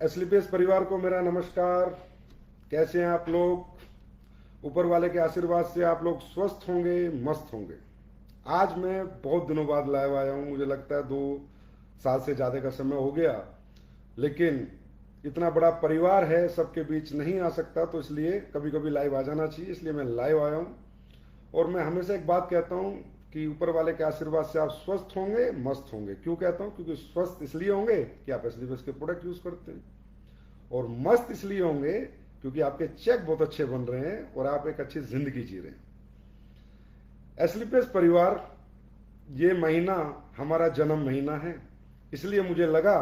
एसलीपीएस परिवार को मेरा नमस्कार। कैसे हैं आप लोग? ऊपर वाले के आशीर्वाद से आप लोग स्वस्थ होंगे, मस्त होंगे। आज मैं बहुत दिनों बाद लाइव आया हूं। मुझे लगता है 2 साल से ज़्यादा का समय हो गया, लेकिन इतना बड़ा परिवार है, सबके बीच नहीं आ सकता, तो इसलिए कभी कभी लाइव आ जाना चाहिए। इसलिए मैं लाइव आया हूँ। और मैं हमेशा एक बात कहता हूँ कि ऊपर वाले के आशीर्वाद से आप स्वस्थ होंगे, मस्त होंगे। क्यों कहता हूँ? क्योंकि स्वस्थ इसलिए होंगे कि आप एसलीपीएस के प्रोडक्ट यूज करते हैं, और मस्त इसलिए होंगे क्योंकि आपके चेक बहुत अच्छे बन रहे हैं और आप एक अच्छी जिंदगी जी रहे हैं। एसलीपीएस परिवार, ये महीना हमारा जन्म महीना है, इसलिए मुझे लगा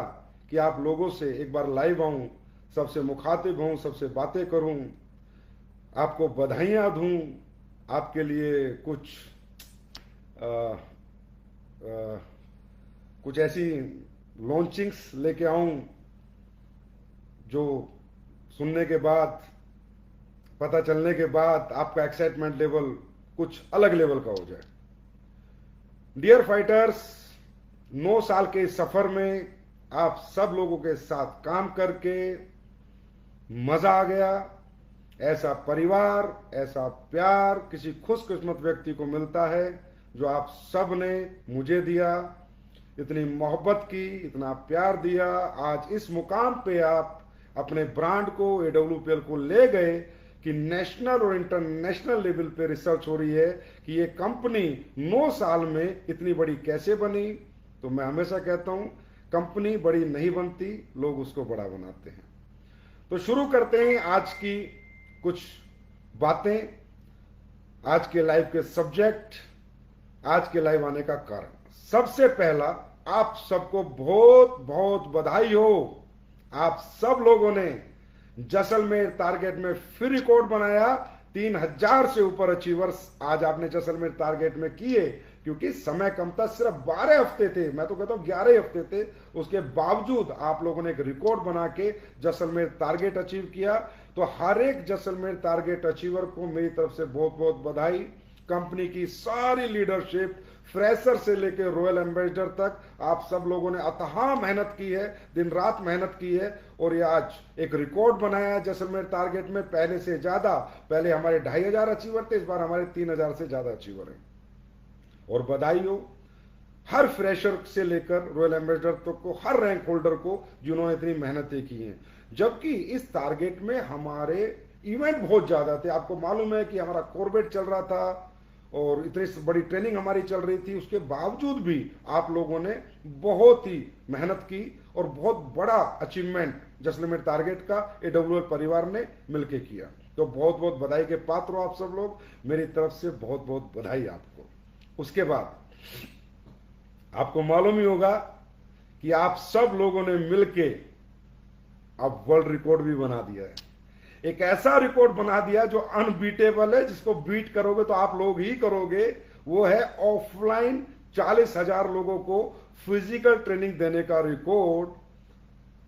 कि आप लोगों से एक बार लाइव आऊं, सबसे मुखातिब हूं, सबसे बातें करूं, आपको बधाइयां दूं, आपके लिए कुछ ऐसी लॉन्चिंग्स लेके आऊं जो सुनने के बाद, पता चलने के बाद आपका एक्साइटमेंट लेवल कुछ अलग लेवल का हो जाए। डियर फाइटर्स, 9 साल के इस सफर में आप सब लोगों के साथ काम करके मजा आ गया। ऐसा परिवार, ऐसा प्यार किसी खुशकिस्मत व्यक्ति को मिलता है जो आप सब ने मुझे दिया। इतनी मोहब्बत की, इतना प्यार दिया। आज इस मुकाम पे आप अपने ब्रांड को, AWPL को ले गए कि नेशनल और इंटरनेशनल लेवल पे रिसर्च हो रही है कि ये कंपनी 9 साल में इतनी बड़ी कैसे बनी। तो मैं हमेशा कहता हूं, कंपनी बड़ी नहीं बनती, लोग उसको बड़ा बनाते हैं। तो शुरू करते हैं आज की कुछ बातें, आज के लाइव के सब्जेक्ट, आज के लाइव आने का कारण। सबसे पहला, आप सबको बहुत बहुत बधाई हो। आप सब लोगों ने जैसलमेर टारगेट में फिर रिकॉर्ड बनाया। 3000 से ऊपर अचीवर्स आज आपने जैसलमेर टारगेट में किए, क्योंकि समय कम था, सिर्फ 12 हफ्ते थे, मैं तो कहता हूं 11 हफ्ते थे। उसके बावजूद आप लोगों ने एक रिकॉर्ड बना के जैसलमेर टारगेट अचीव किया। तो हर एक जैसलमेर टारगेट अचीवर को मेरी तरफ से बहुत बहुत बधाई। कंपनी की सारी लीडरशिप, फ्रेशर से लेकर रॉयल एम्बेसडर तक, आप सब लोगों ने अथाह मेहनत की है, दिन रात मेहनत की है, और ये आज एक रिकॉर्ड बनाया है जैसलमेर टारगेट में। पहले से ज्यादा, पहले हमारे 2500 अचीवर थे, इस बार हमारे 3000 से ज्यादा अचीवर हैं। और बधाई हो हर फ्रेशर से लेकर रॉयल एम्बेसडर तक को, हर रैंक होल्डर को जिन्होंने इतनी मेहनतें की हैं। जबकि इस टारगेट में हमारे इवेंट बहुत ज्यादा थे। आपको मालूम है कि हमारा कॉर्बेट चल रहा था और इतनी बड़ी ट्रेनिंग हमारी चल रही थी, उसके बावजूद भी आप लोगों ने बहुत ही मेहनत की और बहुत बड़ा अचीवमेंट जैसलमेर टारगेट का AWPL परिवार ने मिलकर किया। तो बहुत बहुत बधाई के पात्र हो आप सब लोग। मेरी तरफ से बहुत बहुत बधाई आपको। उसके बाद आपको मालूम ही होगा कि आप सब लोगों ने मिलके अब वर्ल्ड रिकॉर्ड भी बना दिया है। एक ऐसा रिकॉर्ड बना दिया जो अनबीटेबल है, जिसको बीट करोगे तो आप लोग ही करोगे। वो है ऑफलाइन 40,000 लोगों को फिजिकल ट्रेनिंग देने का रिकॉर्ड।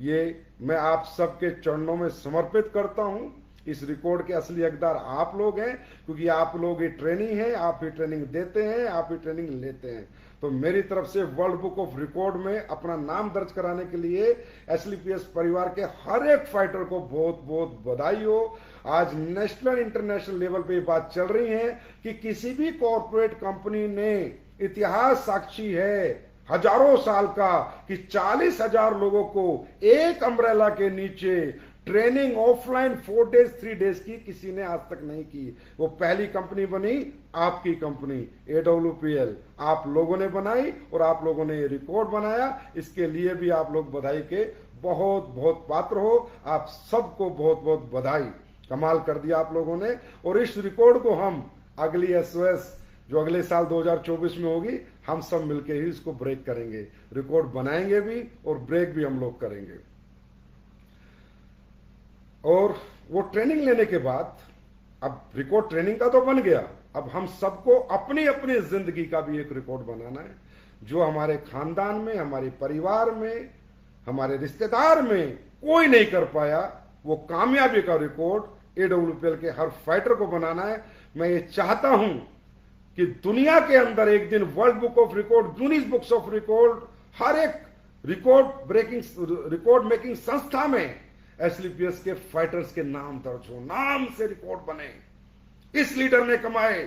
ये मैं आप सबके चरणों में समर्पित करता हूं। इस रिकॉर्ड के असली हकदार आप लोग हैं, क्योंकि आप लोग ही ट्रेनिंग है, आप ही ट्रेनिंग देते हैं, आप ही ट्रेनिंग लेते हैं। तो मेरी तरफ से वर्ल्ड बुक ऑफ रिकॉर्ड में अपना नाम दर्ज कराने के लिए एसलीपीएस परिवार के हर एक फाइटर को बहुत बहुत बधाई हो। आज नेशनल इंटरनेशनल लेवल पे ये बात चल रही है कि किसी भी कॉर्पोरेट कंपनी ने, इतिहास साक्षी है हजारों साल का, कि 40,000 लोगों को एक अम्ब्रेला के नीचे ट्रेनिंग ऑफलाइन 4 डेज 3 डेज की किसी ने आज तक नहीं की। वो पहली कंपनी बनी, आपकी कंपनी AWPL, आप लोगों ने बनाई और आप लोगों ने ये रिकॉर्ड बनाया। इसके लिए भी आप लोग बधाई के बहुत बहुत पात्र हो। आप सबको बहुत बहुत बधाई। कमाल कर दिया आप लोगों ने। और इस रिकॉर्ड को हम अगली SOS जो अगले साल 2024 में होगी, हम सब मिलकर ही इसको ब्रेक करेंगे। रिकॉर्ड बनाएंगे भी और ब्रेक भी हम लोग करेंगे। और वो ट्रेनिंग लेने के बाद, अब रिकॉर्ड ट्रेनिंग का तो बन गया, अब हम सबको अपनी अपनी जिंदगी का भी एक रिकॉर्ड बनाना है, जो हमारे खानदान में, हमारे परिवार में, हमारे रिश्तेदार में कोई नहीं कर पाया। वो कामयाबी का रिकॉर्ड AWPL के हर फाइटर को बनाना है। मैं ये चाहता हूं कि दुनिया के अंदर एक दिन world book of record, Guinness books of record, हर एक रिकॉर्ड मेकिंग संस्था में एसलीपीएस के फाइटर्स के नाम दर्ज हो, नाम से रिकॉर्ड बने। इस लीडर ने कमाए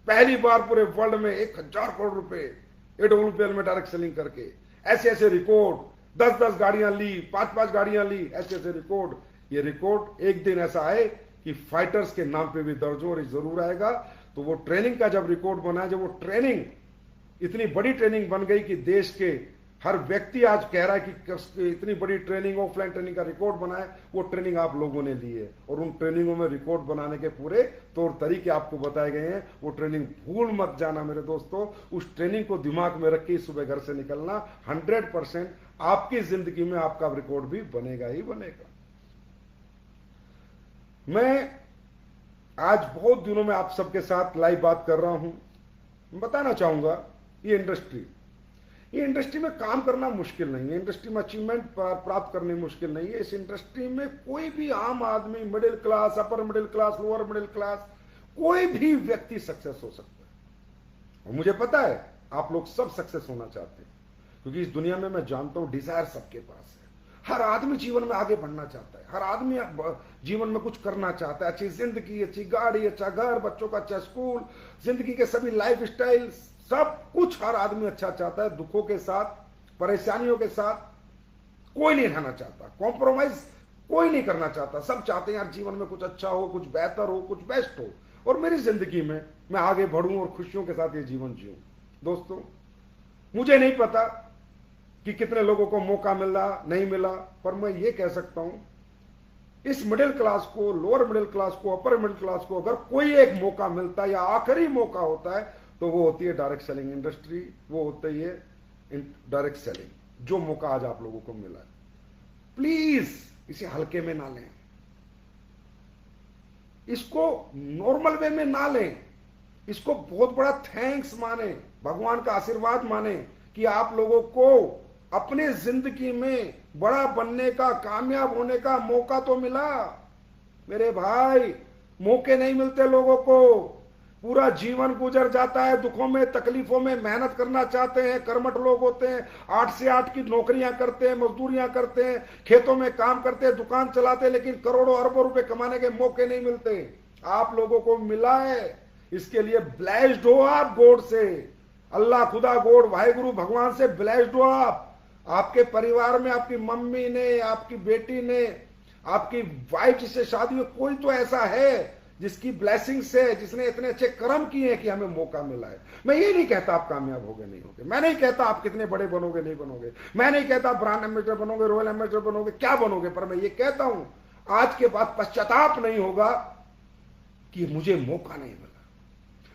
पहली बार पूरे वर्ल्ड में 1000 करोड़ रुपए एडब्ल्यूपीएल में डायरेक्ट सेलिंग करके। ऐसे ऐसे रिकॉर्ड, 10-10 गाड़ियां ली, 5-5 गाड़ियां ली, ऐसे ऐसे रिकॉर्ड। ये रिकॉर्ड एक दिन ऐसा आए कि फाइटर्स के नाम पे भी दर्ज हो, और जरूर आएगा। तो वो ट्रेनिंग का जब रिकॉर्ड बना, जब वो ट्रेनिंग इतनी बड़ी ट्रेनिंग बन गई कि देश के हर व्यक्ति आज कह रहा है कि इतनी बड़ी ट्रेनिंग, ऑफलाइन ट्रेनिंग का रिकॉर्ड बना है, वो ट्रेनिंग आप लोगों ने ली है। और उन ट्रेनिंगों में रिकॉर्ड बनाने के पूरे तौर तरीके आपको बताए गए हैं। वो ट्रेनिंग भूल मत जाना मेरे दोस्तों। उस ट्रेनिंग को दिमाग में रख के सुबह घर से निकलना। 100% आपकी जिंदगी में आपका रिकॉर्ड भी बनेगा ही बनेगा। मैं आज बहुत दिनों में आप सबके साथ लाइव बात कर रहा हूं। बताना चाहूंगा, ये इंडस्ट्री में काम करना मुश्किल नहीं है। इंडस्ट्री में अचीवमेंट प्राप्त करनी मुश्किल नहीं है। इस इंडस्ट्री में कोई भी आम आदमी, middle class, upper middle class, lower middle class, कोई भी व्यक्ति सक्सेस हो सकता है। और मुझे पता है आप लोग सब सक्सेस होना चाहते हैं, क्योंकि इस दुनिया में मैं जानता हूं डिजायर सबके पास है। हर आदमी जीवन में आगे बढ़ना चाहता है, हर आदमी जीवन में कुछ करना चाहता है। अच्छी जिंदगी, अच्छी गाड़ी, अच्छा घर, बच्चों का अच्छा स्कूल, जिंदगी के सभी लाइफ स्टाइल, सब कुछ हर आदमी अच्छा चाहता है। दुखों के साथ, परेशानियों के साथ कोई नहीं रहना चाहता, कॉम्प्रोमाइज कोई नहीं करना चाहता। सब चाहते हैं यार जीवन में कुछ अच्छा हो, कुछ बेहतर हो, कुछ बेस्ट हो, और मेरी जिंदगी में मैं आगे बढ़ूं और खुशियों के साथ ये जीवन जीऊं। दोस्तों, मुझे नहीं पता कि कितने लोगों को मौका मिला नहीं मिला, पर मैं ये कह सकता हूं, इस मिडिल क्लास को, लोअर मिडिल क्लास को, अपर मिडिल क्लास को अगर कोई एक मौका मिलता है या आखिरी मौका होता है, तो वो होती है डायरेक्ट सेलिंग इंडस्ट्री। वो होता ही है डायरेक्ट सेलिंग। जो मौका आज आप लोगों को मिला है, प्लीज इसे हल्के में ना लें, इसको नॉर्मल वे में ना लें, इसको बहुत बड़ा थैंक्स माने, भगवान का आशीर्वाद माने कि आप लोगों को अपने जिंदगी में बड़ा बनने का, कामयाब होने का मौका तो मिला। मेरे भाई, मौके नहीं मिलते लोगों को। पूरा जीवन गुजर जाता है दुखों में, तकलीफों में। मेहनत करना चाहते हैं, कर्मठ लोग होते हैं, 8 से 8 की नौकरियां करते हैं, मजदूरियां करते हैं, खेतों में काम करते हैं, दुकान चलाते हैं, लेकिन करोड़ों अरबों रुपए कमाने के मौके नहीं मिलते। आप लोगों को मिला है, इसके लिए ब्लेस्ड हो आप गॉड से। अल्लाह, खुदा, गॉड, वाहिगुरु, भगवान से ब्लेस्ड हो आप। आपके परिवार में आपकी मम्मी ने, आपकी बेटी ने, आपकी वाइफ जिससे शादी हुई, कोई तो ऐसा है जिसकी ब्लेसिंग से, जिसने इतने अच्छे कर्म किए हैं कि हमें मौका मिला है। मैं ये नहीं कहता आप कामयाब होगे नहीं होगे, मैं नहीं कहता आप कितने बड़े बनोगे नहीं बनोगे, मैं नहीं कहता आप ब्रांड एम्बेसडर बनोगे, रॉयल एम्बेसडर बनोगे, क्या बनोगे, पर मैं ये कहता हूं आज के बाद पश्चाताप नहीं होगा कि मुझे मौका नहीं मिला।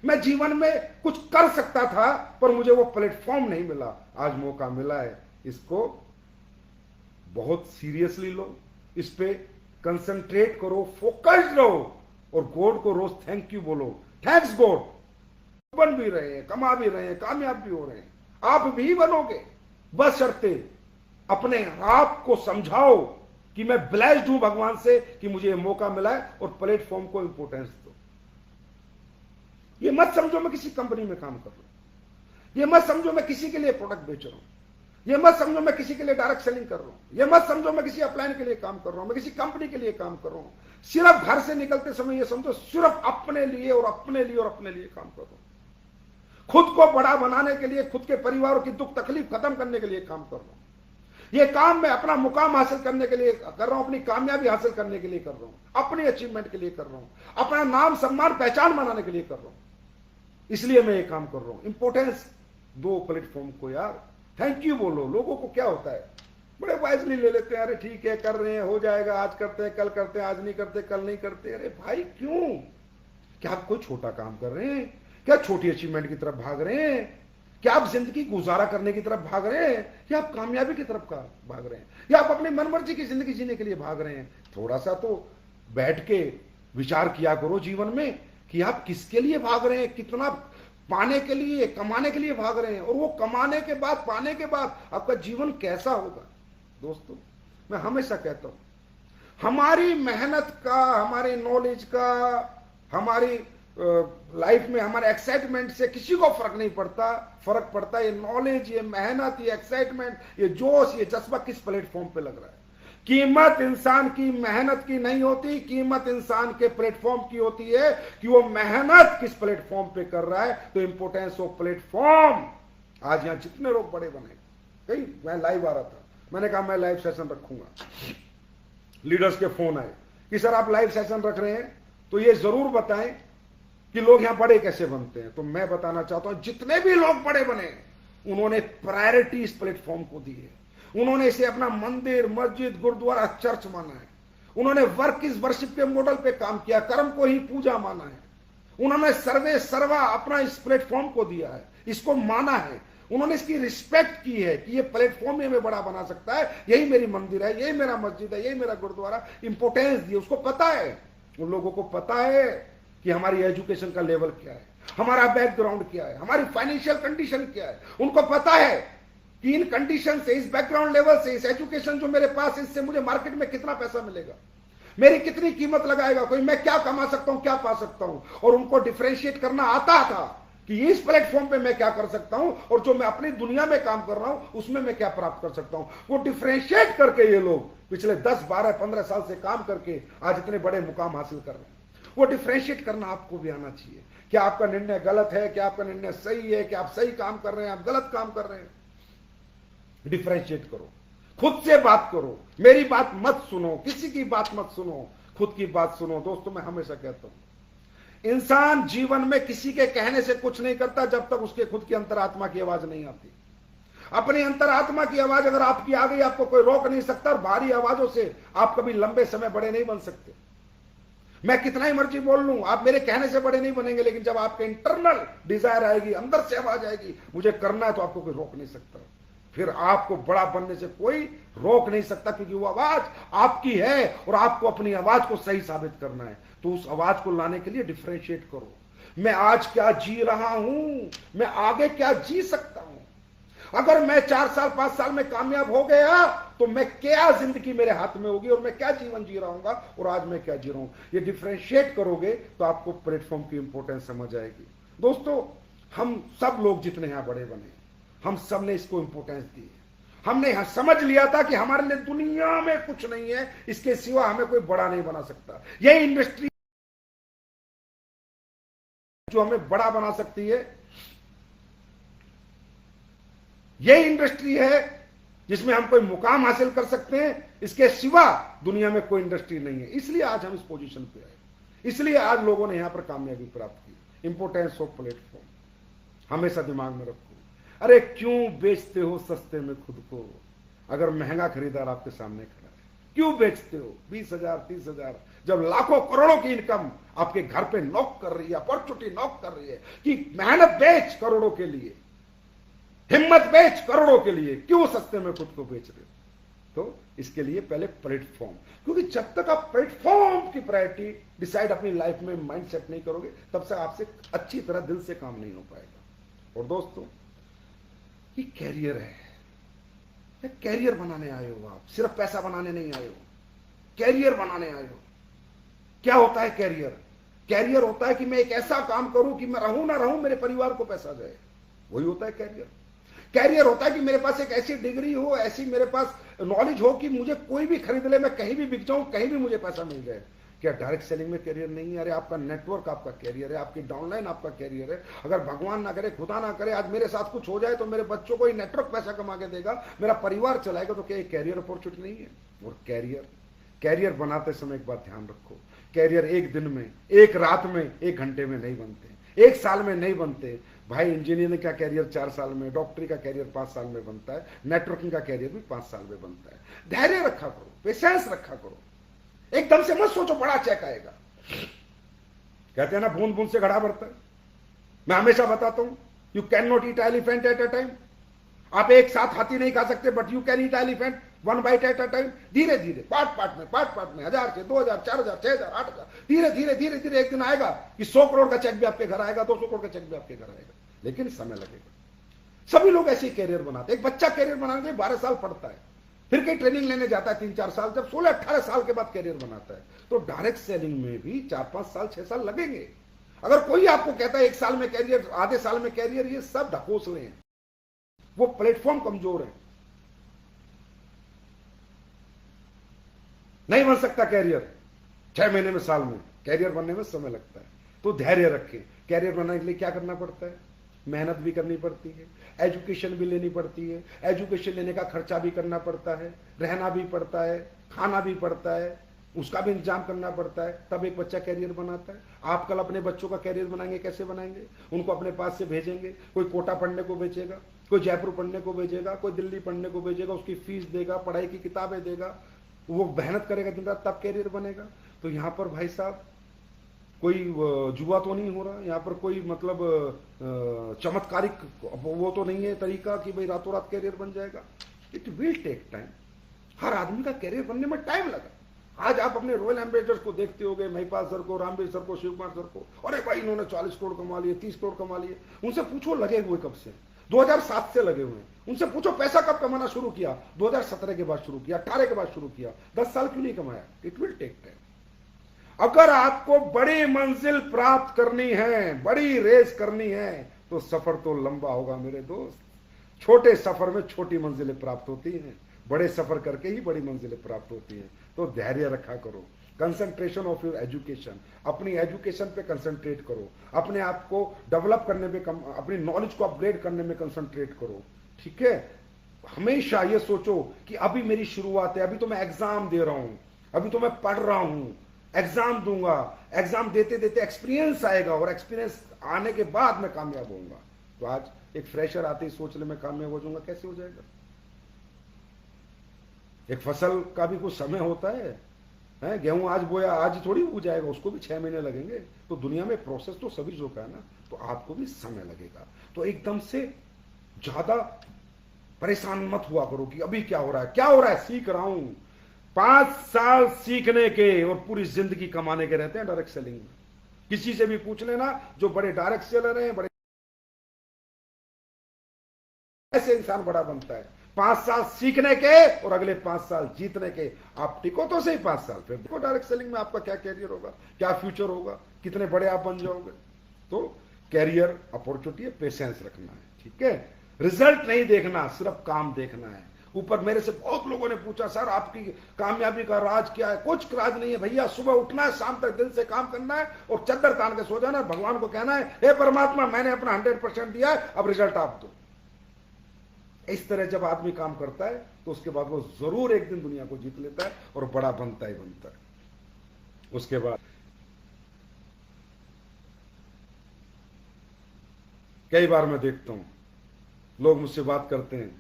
मैं जीवन में कुछ कर सकता था, पर मुझे वो प्लेटफॉर्म नहीं मिला। आज मौका मिला है, इसको बहुत सीरियसली लो, इस पे कंसंट्रेट करो, फोकस्ड रहो, और गॉड को रोज थैंक यू बोलो। थैंक्स गॉड, बन भी रहे हैं, कमा भी रहे हैं, कामयाब भी हो रहे हैं, आप भी बनोगे, बस शर्ते अपने आप को समझाओ कि मैं ब्लेस्ड हूं भगवान से कि मुझे ये मौका मिला है, और प्लेटफॉर्म को इंपोर्टेंस दो। ये मत समझो मैं किसी कंपनी में काम कर रहा हूं, ये मत समझो मैं किसी के लिए प्रोडक्ट बेच रहा हूं, ये मत समझो मैं किसी के लिए डायरेक्ट सेलिंग कर रहा हूं, ये मत समझो मैं किसी अपलाइन के लिए काम कर रहा हूं, मैं किसी कंपनी के लिए काम कर रहा हूं। सिर्फ घर से निकलते समय ये समझो सिर्फ अपने लिए और अपने लिए और अपने लिए काम कर रहा हूं। खुद को बड़ा बनाने के लिए, खुद के परिवारों की दुख तकलीफ खत्म करने के लिए काम कर रहा हूं। ये काम मैं अपना मुकाम हासिल करने के लिए कर रहा हूं, अपनी कामयाबी हासिल करने के लिए कर रहा हूं, अपनी अचीवमेंट के लिए कर रहा हूं, अपना नाम सम्मान पहचान बनाने के लिए कर रहा हूं। इसलिए मैं ये काम कर रहा हूं। इंपोर्टेंस दो प्लेटफॉर्म को यार, थैंक यू बोलो। लोगों को क्या होता है, बड़े वाइजली ले लेते हैं, अरे ठीक है कर रहे हैं, हो जाएगा, आज करते हैं, कल करते हैं, आज नहीं करते, कल नहीं करते। अरे भाई क्यों? क्या आप कोई छोटा काम कर रहे हैं? क्या छोटी अचीवमेंट की तरफ भाग रहे हैं? क्या आप जिंदगी गुजारा करने की तरफ भाग रहे हैं, या आप कामयाबी की तरफ भाग रहे हैं, या आप अपनी मनमर्जी की जिंदगी जीने के लिए भाग रहे हैं? थोड़ा सा तो बैठ के विचार किया करो जीवन में कि आप किसके लिए भाग रहे हैं, कितना पाने के लिए, कमाने के लिए भाग रहे हैं, और वो कमाने के बाद, पाने के बाद आपका जीवन कैसा होगा। दोस्तों, मैं हमेशा कहता हूं, हमारी मेहनत का, हमारी नॉलेज का, हमारी लाइफ में हमारे एक्साइटमेंट से किसी को फर्क पड़ता है ये नॉलेज, ये मेहनत, ये एक्साइटमेंट, ये जोश, ये जज्बा किस प्लेटफॉर्म पे लग रहा है। कीमत इंसान की मेहनत की नहीं होती, कीमत इंसान के प्लेटफॉर्म की होती है कि वो मेहनत किस प्लेटफॉर्म पे कर रहा है। तो इंपोर्टेंस ऑफ प्लेटफॉर्म। आज यहां जितने लोग बड़े बने, कहीं मैं लाइव आ रहा था, मैंने कहा मैं लाइव सेशन रखूंगा, लीडर्स के फोन आए कि सर आप लाइव सेशन रख रहे हैं तो ये जरूर बताएं कि लोग यहां बड़े कैसे बनते हैं। तो मैं बताना चाहता हूं जितने भी लोग बड़े बने उन्होंने प्रायोरिटी इस प्लेटफॉर्म को दी है। उन्होंने इसे अपना मंदिर, मस्जिद, गुरुद्वारा, चर्च माना है। उन्होंने वर्क इज वर्शिप के मॉडल पे काम किया, कर्म को ही पूजा माना है। उन्होंने सर्वे सर्वा अपना इस प्लेटफॉर्म को दिया है, इसको माना है। उन्होंने इसकी रिस्पेक्ट की है कि ये प्लेटफॉर्म हमें बड़ा बना सकता है, यही मेरी मंदिर है, यही मेरा मस्जिद है, यही मेरा गुरुद्वारा। इंपोर्टेंस दी, उसको पता है, उन लोगों को पता है कि हमारी एजुकेशन का लेवल क्या है, हमारा बैकग्राउंड क्या है, हमारी फाइनेंशियल कंडीशन क्या है। उनको पता है कि इन कंडीशन से, इस बैकग्राउंड लेवल से, इस एजुकेशन जो मेरे पास है, इससे मुझे मार्केट में कितना पैसा मिलेगा, मेरी कितनी कीमत लगाएगा कोई, मैं क्या कमा सकता हूं, क्या पा सकता हूं। और उनको डिफरेंशिएट करना आता था कि इस प्लेटफॉर्म पे मैं क्या कर सकता हूं और जो मैं अपनी दुनिया में काम कर रहा हूं उसमें मैं क्या प्राप्त कर सकता हूं। वो डिफरेंशिएट करके ये लोग पिछले 10, 12, 15 साल से काम करके आज इतने बड़े मुकाम हासिल कर रहे हैं। वो डिफरेंशिएट करना आपको भी आना चाहिए। क्या आपका निर्णय गलत है, क्या आपका निर्णय सही है, क्या आप सही काम कर रहे हैं, आप गलत काम कर रहे हैं। डिफरेंशिएट करो, खुद से बात करो, मेरी बात मत सुनो, किसी की बात मत सुनो, खुद की बात सुनो। दोस्तों मैं हमेशा कहता हूं इंसान जीवन में किसी के कहने से कुछ नहीं करता जब तक उसके खुद की अंतरात्मा की आवाज नहीं आती। अपनी अंतरात्मा की आवाज अगर आपकी आ गई, आपको कोई रोक नहीं सकता। और भारी आवाजों से आप कभी लंबे समय बड़े नहीं बन सकते। मैं कितना ही मर्जी बोल लूं, आप मेरे कहने से बड़े नहीं बनेंगे, लेकिन जब आपके इंटरनल डिजायर आएगी, अंदर से आवाज आएगी मुझे करना है, तो आपको कोई रोक नहीं सकता। फिर आपको बड़ा बनने से कोई रोक नहीं सकता, क्योंकि वो आवाज आपकी है और आपको अपनी आवाज को सही साबित करना है। तो उस आवाज को लाने के लिए डिफरेंशिएट करो। मैं आज क्या जी रहा हूं, मैं आगे क्या जी सकता हूं। अगर मैं 4 साल 5 साल में कामयाब हो गया तो मैं क्या जिंदगी मेरे हाथ में होगी और मैं क्या जीवन जी रहा हूंगा और आज मैं क्या जी रहा हूं। ये डिफरेंशिएट करोगे तो आपको प्लेटफॉर्म की इंपॉर्टेंस समझ आएगी। दोस्तों हम सब लोग जितने यहां बड़े बने, हम सब ने इसको इंपॉर्टेंस दी। हमने यहां समझ लिया था कि हमारे लिए दुनिया में कुछ नहीं है, इसके सिवा हमें कोई बड़ा नहीं बना सकता। यही इंडस्ट्री जो हमें बड़ा बना सकती है, यही इंडस्ट्री है जिसमें हम कोई मुकाम हासिल कर सकते हैं। इसके सिवा दुनिया में कोई इंडस्ट्री नहीं है। इसलिए आज हम इस पोजीशन पे आए, इसलिए आज लोगों ने यहां पर कामयाबी प्राप्त की। इंपोर्टेंस ऑफ प्लेटफॉर्म हमेशा दिमाग में रखो। अरे क्यों बेचते हो सस्ते में खुद को, अगर महंगा खरीदार आपके सामने खड़ा है? क्यों बेचते हो 20,000 30,000, जब लाखों करोड़ों की इनकम आपके घर पे नॉक कर रही है, अपॉर्चुनिटी नॉक कर रही है कि मेहनत बेच करोड़ों के लिए, हिम्मत बेच करोड़ों के लिए, क्यों सस्ते में खुद को बेच रहे हो? तो इसके लिए पहले प्लेटफॉर्म, क्योंकि जब तक आप प्लेटफॉर्म की प्रायोरिटी डिसाइड अपनी लाइफ में माइंड सेट नहीं करोगे, तब तक आपसे अच्छी तरह दिल से काम नहीं हो पाएगा। और दोस्तों ये कैरियर है, कैरियर बनाने आए हो आप, सिर्फ पैसा बनाने नहीं आए हो, कैरियर बनाने आए हो। क्या होता है कैरियर? कैरियर होता है कि मैं एक ऐसा काम करूं कि मैं रहूं ना रहूं मेरे परिवार को पैसा जाए, वही होता है कैरियर। कैरियर होता है कि मेरे पास एक ऐसी डिग्री हो, ऐसी मेरे पास नॉलेज हो कि मुझे कोई भी खरीद ले, मैं कहीं भी बिक जाऊं, कहीं भी मुझे पैसा मिल जाए। क्या डायरेक्ट सेलिंग में कैरियर नहीं है? अरे आपका नेटवर्क आपका कैरियर है, आपकी डाउनलाइन आपका कैरियर है। अगर भगवान ना करे, खुदा ना करे, आज मेरे साथ कुछ हो जाए तो मेरे बच्चों को ही नेटवर्क पैसा कमा के देगा, मेरा परिवार चलाएगा, तो क्या ये कैरियर अपॉर्चुनिटी नहीं है? और कैरियर बनाते समय एक बात ध्यान रखो, कैरियर एक दिन में, एक रात में, 1 घंटे में नहीं बनते, 1 साल में नहीं बनते। भाई इंजीनियरिंग का कैरियर 4 साल में, डॉक्टरी का कैरियर 5 साल में बनता है, नेटवर्किंग का कैरियर भी 5 साल में बनता है। धैर्य रखा करो, पेशेंस रखा करो, एकदम से मत सोचो बड़ा चेक आएगा। कहते हैं ना बूंद बूंद से घड़ा भरता है। मैं हमेशा बताता हूं, you can not eat elephant at a time. आप एक साथ हाथी नहीं खा सकते, but you can eat elephant 1 bite at a time. धीरे धीरे, पार्ट में 1000 से 2000, 4000, 6000, 8000, धीरे धीरे एक दिन आएगा कि 100 करोड़ का चेक भी आपके घर आएगा, 200 करोड़ का चेक भी आपके घर आएगा, लेकिन समय लगेगा। सभी लोग ऐसे ही कैरियर बनाते। एक बच्चा कैरियर बनाने के 12 साल पढ़ता है, फिर कहीं ट्रेनिंग लेने जाता है 3-4 साल, जब 16-18 साल के बाद कैरियर बनाता है। तो डायरेक्ट सेलिंग में भी 4-5 साल 6 साल लगेंगे। अगर कोई आपको कहता है 1 साल में कैरियर, आधे साल में कैरियर, ये सब ढकोसले हैं, वो प्लेटफॉर्म कमजोर है। नहीं बन सकता कैरियर 6 महीने में, साल में। कैरियर बनने में समय लगता है, तो धैर्य रखें। कैरियर बनाने के लिए क्या करना पड़ता है? मेहनत भी करनी पड़ती है, एजुकेशन भी लेनी पड़ती है, एजुकेशन लेने का खर्चा भी करना पड़ता है, रहना भी पड़ता है, खाना भी पड़ता है, उसका भी इंतजाम करना पड़ता है, तब एक बच्चा कैरियर बनाता है। आप कल अपने बच्चों का कैरियर बनाएंगे, कैसे बनाएंगे? उनको अपने पास से भेजेंगे, कोई कोटा पढ़ने को भेजेगा, कोई जयपुर पढ़ने को भेजेगा, कोई दिल्ली पढ़ने को भेजेगा, उसकी फीस देगा, पढ़ाई की किताबें देगा, वो मेहनत करेगा दिन रात, तब कैरियर बनेगा। तो यहां पर भाई साहब कोई जुआ तो नहीं हो रहा, यहाँ पर कोई मतलब चमत्कारिक वो तो नहीं है तरीका कि भाई रातों रात कैरियर बन जाएगा। It will take time. हर आदमी का कैरियर बनने में टाइम लगा। आज आप अपने रॉयल एम्बेसडर्स को देखते होंगे, महिपाल सर को, रामवीर सर को, शिव कुमार सर को, अरे भाई इन्होंने 40 करोड़ कमा लिए, 30 करोड़ कमा लिए। उनसे पूछो लगे हुए कब से? 2007 से लगे हुए हैं। उनसे पूछो पैसा कब कमाना शुरू किया? 2017 के बाद शुरू किया, 18 के बाद शुरू किया, 10 साल क्यों नहीं कमाया? It will take time. अगर आपको बड़ी मंजिल प्राप्त करनी है, बड़ी रेस करनी है, तो सफर तो लंबा होगा मेरे दोस्त। छोटे सफर में छोटी मंजिलें प्राप्त होती हैं, बड़े सफर करके ही बड़ी मंजिलें प्राप्त होती हैं। तो धैर्य रखा करो। कंसंट्रेशन ऑफ योर एजुकेशन, अपनी एजुकेशन पे कंसंट्रेट करो, अपने आप को डेवलप करने में, अपनी नॉलेज को अपग्रेड करने में कंसंट्रेट करो। ठीक है? हमेशा ये सोचो कि अभी मेरी शुरुआत है, अभी तो मैं एग्जाम दे रहा हूं, अभी तो मैं पढ़ रहा हूं, एग्जाम दूंगा, एग्जाम देते देते एक्सपीरियंस आएगा, और एक्सपीरियंस आने के बाद मैं कामयाब होऊंगा। तो आज एक फ्रेशर आते ही सोच ले मैं कामयाब हो जाऊंगा, कैसे हो जाएगा? एक फसल का भी कुछ समय होता है, गेहूं आज बोया, आज थोड़ी उग जाएगा, उसको भी 6 महीने लगेंगे। तो दुनिया में प्रोसेस तो सभी जो का है ना, तो आपको भी समय लगेगा। तो एकदम से ज्यादा परेशान मत हुआ करो कि अभी क्या हो रहा है, क्या हो रहा है, सीख रहा हूं। 5 साल सीखने के और पूरी जिंदगी कमाने के रहते हैं डायरेक्ट सेलिंग में। किसी से भी पूछ लेना, जो बड़े डायरेक्ट सेलर हैं, बड़े ऐसे इंसान बड़ा बनता है। 5 साल सीखने के और अगले 5 साल जीतने के। आप टिको तो सही 5 साल, फिर देखो डायरेक्ट सेलिंग में आपका क्या कैरियर होगा, क्या फ्यूचर होगा, कितने बड़े आप बन जाओगे। तो कैरियर अपॉर्चुनिटी है, पेशेंस रखना है। ठीक है? रिजल्ट नहीं देखना, सिर्फ काम देखना है। ऊपर मेरे से बहुत लोगों ने पूछा, सर आपकी कामयाबी का राज क्या है? कुछ राज नहीं है भैया। सुबह उठना है, शाम तक दिल से काम करना है, और चद्दर तान के सो जाना है। भगवान को कहना है, हे परमात्मा मैंने अपना 100% दिया है, अब रिजल्ट आप दो। इस तरह जब आदमी काम करता है, तो उसके बाद वो जरूर एक दिन दुनिया को जीत लेता है और बड़ा बनता ही बनता है। उसके बाद कई बार मैं देखता हूं, लोग मुझसे बात करते हैं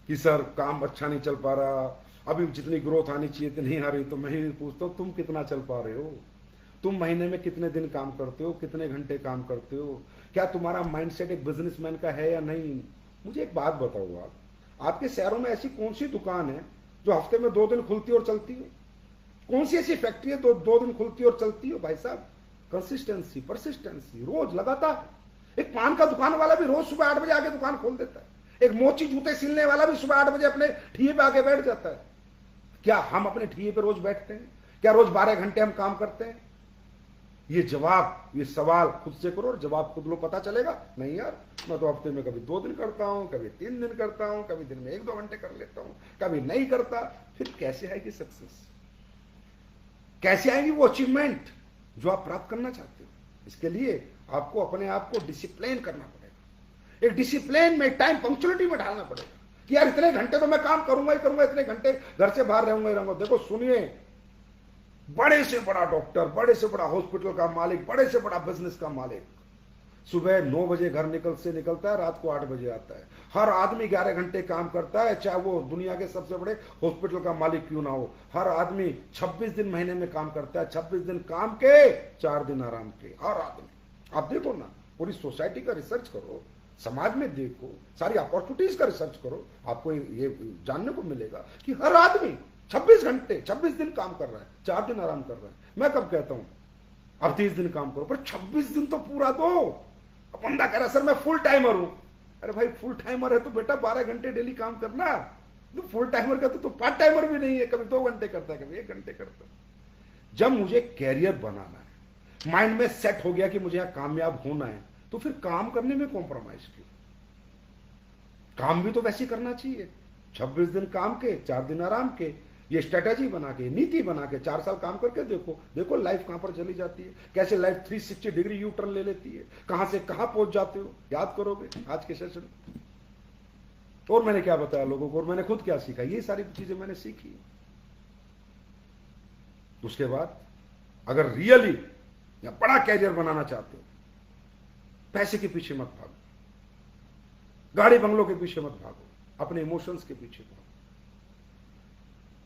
कि सर काम अच्छा नहीं चल पा रहा, अभी जितनी ग्रोथ आनी चाहिए थी नहीं आ रही। तो मैं ही पूछता हूं, तुम कितना चल पा रहे हो? तुम महीने में कितने दिन काम करते हो, कितने घंटे काम करते हो? क्या तुम्हारा माइंडसेट एक बिजनेसमैन का है या नहीं? मुझे एक बात बताओ, आपके शहरों में ऐसी कौन सी दुकान है जो हफ्ते में 2 दिन खुलती और चलती हो? कौन सी ऐसी फैक्ट्री है 2 दिन खुलती और चलती हो? भाई साहब, कंसिस्टेंसी, परसिस्टेंसी, रोज लगातार। एक पान का दुकान वाला भी रोज सुबह 8 बजे आके दुकान खोल देता है। एक मोची जूते सिलने वाला भी सुबह 8 बजे अपने ठिये पे आके बैठ जाता है। क्या हम अपने ठिये पे रोज बैठते हैं? क्या रोज 12 घंटे हम काम करते हैं? ये जवाब, ये सवाल खुद से करो और जवाब खुद लो, पता चलेगा। नहीं यार, मैं तो हफ्ते में कभी 2 दिन करता हूं, कभी 3 दिन करता हूं, कभी दिन में 1-2 घंटे कर लेता हूं, कभी नहीं करता। फिर कैसे आएगी सक्सेस? कैसे आएगी वो अचीवमेंट जो आप प्राप्त करना चाहते हो? इसके लिए आपको अपने आप को डिसिप्लिन करना पड़ेगा। एक डिसिप्लिन में, टाइम पंक्चुअलिटी में ढालना पड़ेगा कि यार इतने घंटे तो मैं काम करूंगा ही करूंगा, इतने घंटे घर से बाहर रहूंगा ही रहूंगा। देखो सुनिए, बड़े से बड़ा डॉक्टर, बड़े से बड़ा हॉस्पिटल का मालिक, बड़े से बड़ा बिजनेस का मालिक सुबह 9 बजे घर निकलता है, रात को 8 बजे आता है। हर आदमी 11 घंटे काम करता है, चाहे वो दुनिया के सबसे बड़े हॉस्पिटल का मालिक क्यों ना हो। हर आदमी 26 दिन महीने में काम करता है, 26 दिन काम के, 4 दिन आराम के। हर आदमी, आप देखो ना, पूरी सोसाइटी का रिसर्च करो, समाज में देखो, सारी अपॉर्चुनिटीज का रिसर्च करो, आपको ये जानने को मिलेगा कि हर आदमी 26 घंटे 26 दिन काम कर रहा है, 4 दिन आराम कर रहा है। मैं कब कहता हूं अब 30 दिन काम करो, पर 26 दिन तो पूरा दो। अब बंदा कह रहा सर मैं फुल टाइमर हूं। अरे भाई फुल टाइमर है तो बेटा 12 घंटे डेली काम करना। तो फुल टाइमर का तो पार्ट टाइमर भी नहीं है, कभी 2 घंटे करता है, कभी 1 घंटे करता है। जब मुझे कैरियर बनाना है, माइंड में सेट हो गया कि मुझे यहां कामयाब होना है, तो फिर काम करने में कॉम्प्रोमाइज क्यों? काम भी तो वैसे ही करना चाहिए। 26 दिन काम के, 4 दिन आराम के, ये स्ट्रेटेजी बना के, नीति बना के 4 साल काम करके देखो, देखो लाइफ कहां पर चली जाती है, कैसे लाइफ 360 डिग्री यू टर्न ले लेती है, कहां से कहां पहुंच जाते हो। याद करोगे आज के सेशन। और मैंने क्या बताया लोगों को, और मैंने खुद क्या सीखा, ये सारी चीजें मैंने सीखी। उसके बाद अगर रियली या बड़ा कैरियर बनाना चाहते हो, पैसे के पीछे मत भागो, गाड़ी बंगलों के पीछे मत भागो, अपने इमोशंस के पीछे भागो।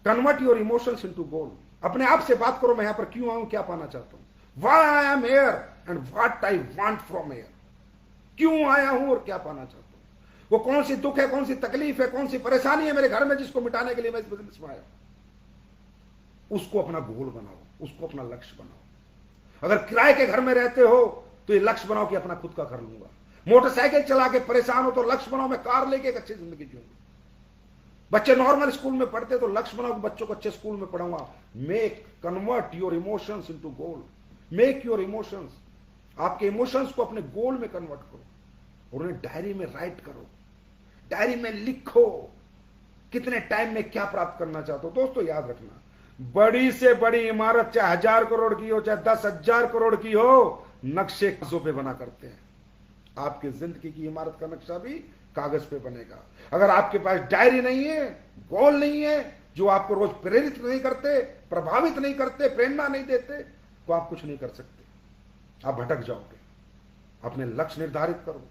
कन्वर्ट योर इमोशंस इनटू गोल। अपने आप से बात करो, मैं यहां पर क्यों आऊं, क्या पाना चाहता हूं, why I am here and what I want from here. क्यों आया हूं और क्या पाना चाहता हूं, वो कौन सी दुख है, कौन सी तकलीफ है, कौन सी परेशानी है मेरे घर में, जिसको मिटाने के लिए मैं इस बिजनेस में आया। उसको अपना गोल बनाओ, उसको अपना लक्ष्य बनाओ। अगर किराए के घर में रहते हो तो ये लक्ष्य बनाओ कि अपना खुद का घर लूंगा। मोटरसाइकिल चला के परेशान हो तो लक्ष्य बनाओ, मैं कार लेके एक अच्छी जिंदगी जीऊंगा। बच्चे नॉर्मल स्कूल में पढ़ते तो लक्ष्य बनाओ कि बच्चों को अच्छे स्कूल में पढ़ाऊंगा। Make convert your emotions into goal. Make your emotions, आपके इमोशंस को अपने गोल में कन्वर्ट करो और उन्हें डायरी में राइट करो। डायरी में लिखो कितने टाइम में क्या प्राप्त करना चाहते हो। दोस्तों याद रखना, बड़ी से बड़ी इमारत चाहे 1000 करोड़ की हो, चाहे 10,000 करोड़ की हो, नक्शे कागजों पे बना करते हैं। आपकी जिंदगी की इमारत का नक्शा भी कागज पे बनेगा। अगर आपके पास डायरी नहीं है, गोल नहीं है, जो आपको रोज प्रेरित नहीं करते, प्रभावित नहीं करते, प्रेरणा नहीं देते, तो आप कुछ नहीं कर सकते, आप भटक जाओगे। अपने लक्ष्य निर्धारित करो,